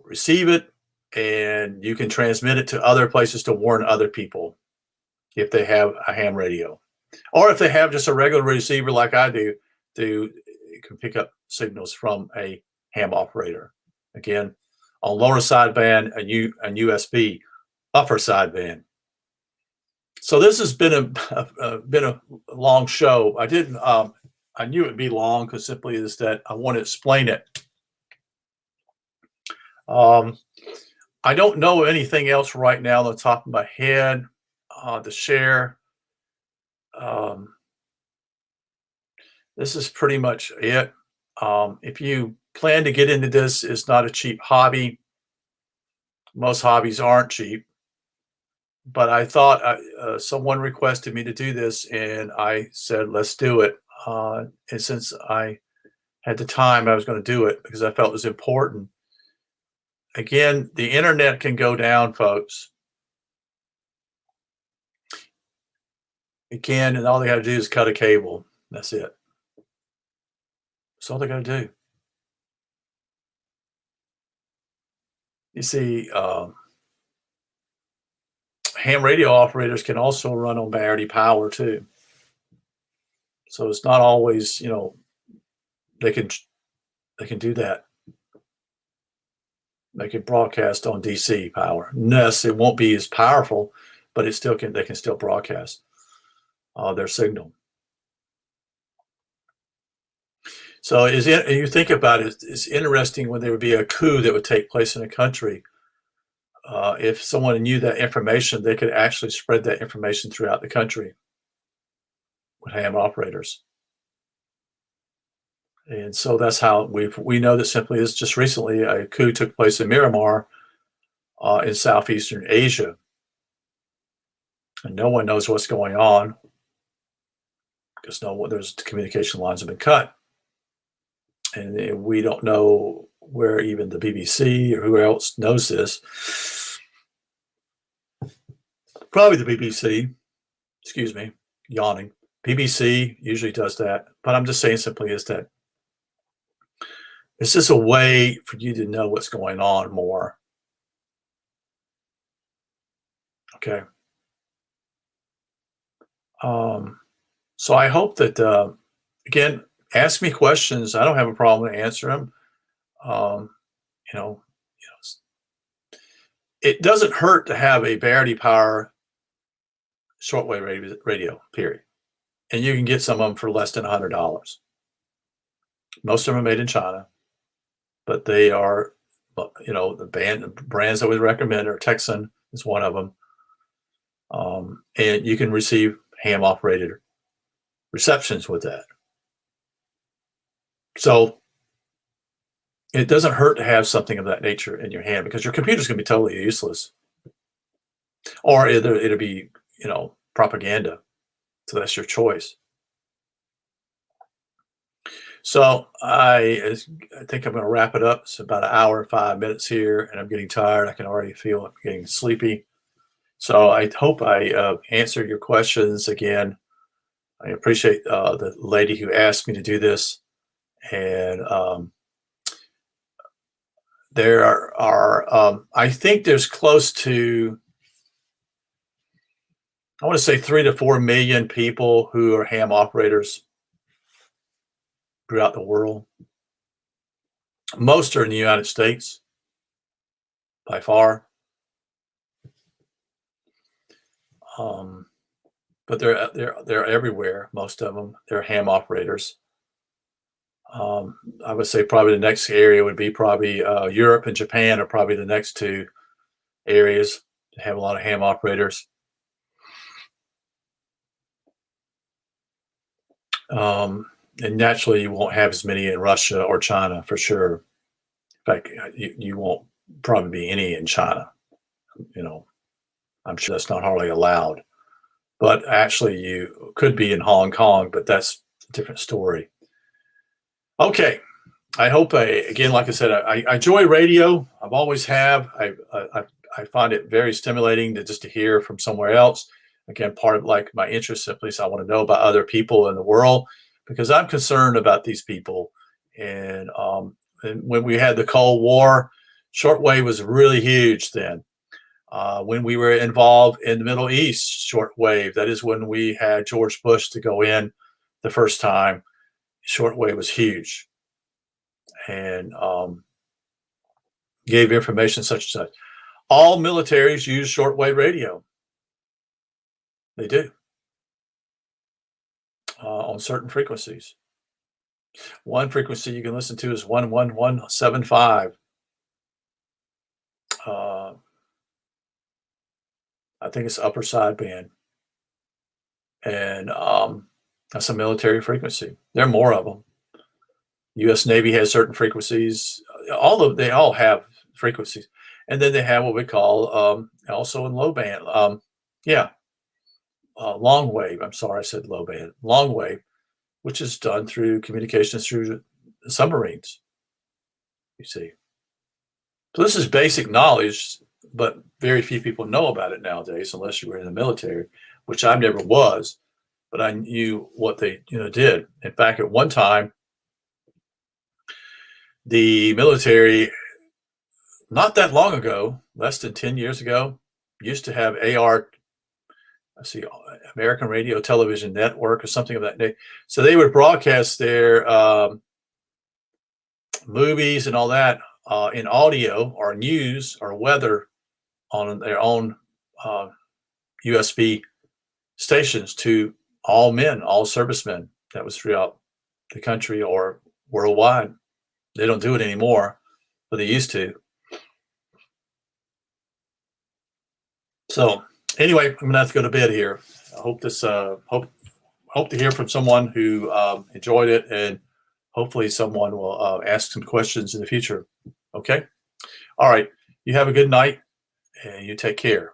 receive it, and you can transmit it to other places to warn other people if they have a ham radio, or if they have just a regular receiver like I do, you can pick up signals from a ham operator. Again, on lower sideband and USB, upper sideband. So this has been a long show. I knew it'd be long because simply is that I want to explain it. I don't know anything else right now on the top of my head to share. This is pretty much it. If you plan to get into this, it's not a cheap hobby. Most hobbies aren't cheap. But I thought someone requested me to do this, and I said, let's do it. And since I had the time, I was going to do it because I felt it was important. Again, the internet can go down, folks. It can, and all they got to do is cut a cable. That's it. That's all they got to do. You see, ham radio operators can also run on battery power too. So it's not always, they can do that. They can broadcast on DC power. Yes, it won't be as powerful, but they can still broadcast their signal. So you think about it, it's interesting when there would be a coup that would take place in a country. If someone knew that information, they could actually spread that information throughout the country with ham operators. And so that's how we know that simply is just recently a coup took place in Myanmar in Southeastern Asia. And no one knows what's going on because there's communication lines have been cut. And we don't know where even the BBC or who else knows this. Probably the BBC, excuse me, yawning. BBC usually does that. But I'm just saying simply is that it's just a way for you to know what's going on more. Okay. So I hope that, again, ask me questions. I don't have a problem to answer them. It doesn't hurt to have a battery power shortwave radio, period. And you can get some of them for less than $100. Most of them are made in China, but they are but the brands I would recommend are Texan is one of them. And you can receive ham operated receptions with that. So it doesn't hurt to have something of that nature in your hand, because your computer's going to be totally useless, or it'll be, propaganda. So that's your choice. So I think I'm going to wrap it up. It's about an hour and 5 minutes here, and I'm getting tired. I can already feel I'm getting sleepy. So I hope I answered your questions again. I appreciate the lady who asked me to do this. And there are I think there's close to, I want to say 3 to 4 million people who are ham operators throughout the world. Most are in the United States by far. But they're everywhere. Most of them, they're ham operators. I would say probably the next area would be probably Europe and Japan are probably the next two areas that have a lot of ham operators. And naturally, you won't have as many in Russia or China for sure. In fact, you won't probably be any in China. I'm sure that's not hardly allowed. But actually, you could be in Hong Kong, but that's a different story. Okay. I hope again, like I said, I enjoy radio. I've always have. I find it very stimulating to hear from somewhere else. Again, part of like my interest simply is I want to know about other people in the world, because I'm concerned about these people. And when we had the Cold War, shortwave was really huge then. When we were involved in the Middle East, shortwave, that is when we had George Bush to go in the first time. Shortwave was huge, and gave information such and such. All militaries use shortwave radio. They do, on certain frequencies. One frequency you can listen to is 11175. I think it's upper sideband, and that's a military frequency. There are more of them. U.S. Navy has certain frequencies. They all have frequencies, and then they have what we call also in low band. Long wave. I'm sorry, I said low band. Long wave, which is done through communications through submarines. You see, so this is basic knowledge, but very few people know about it nowadays, unless you were in the military, which I never was. But I knew what they did. In fact, at one time, the military, not that long ago, less than 10 years ago, used to have American Radio Television Network or something of that name. So they would broadcast their movies and all that in audio or news or weather on their own USB stations to all men, all servicemen. That was throughout the country or worldwide. They don't do it anymore, but they used to. So anyway, I'm gonna have to go to bed here. I hope this hope to hear from someone who enjoyed it, and hopefully someone will ask some questions in the future. Okay. All right. You have a good night, and you take care.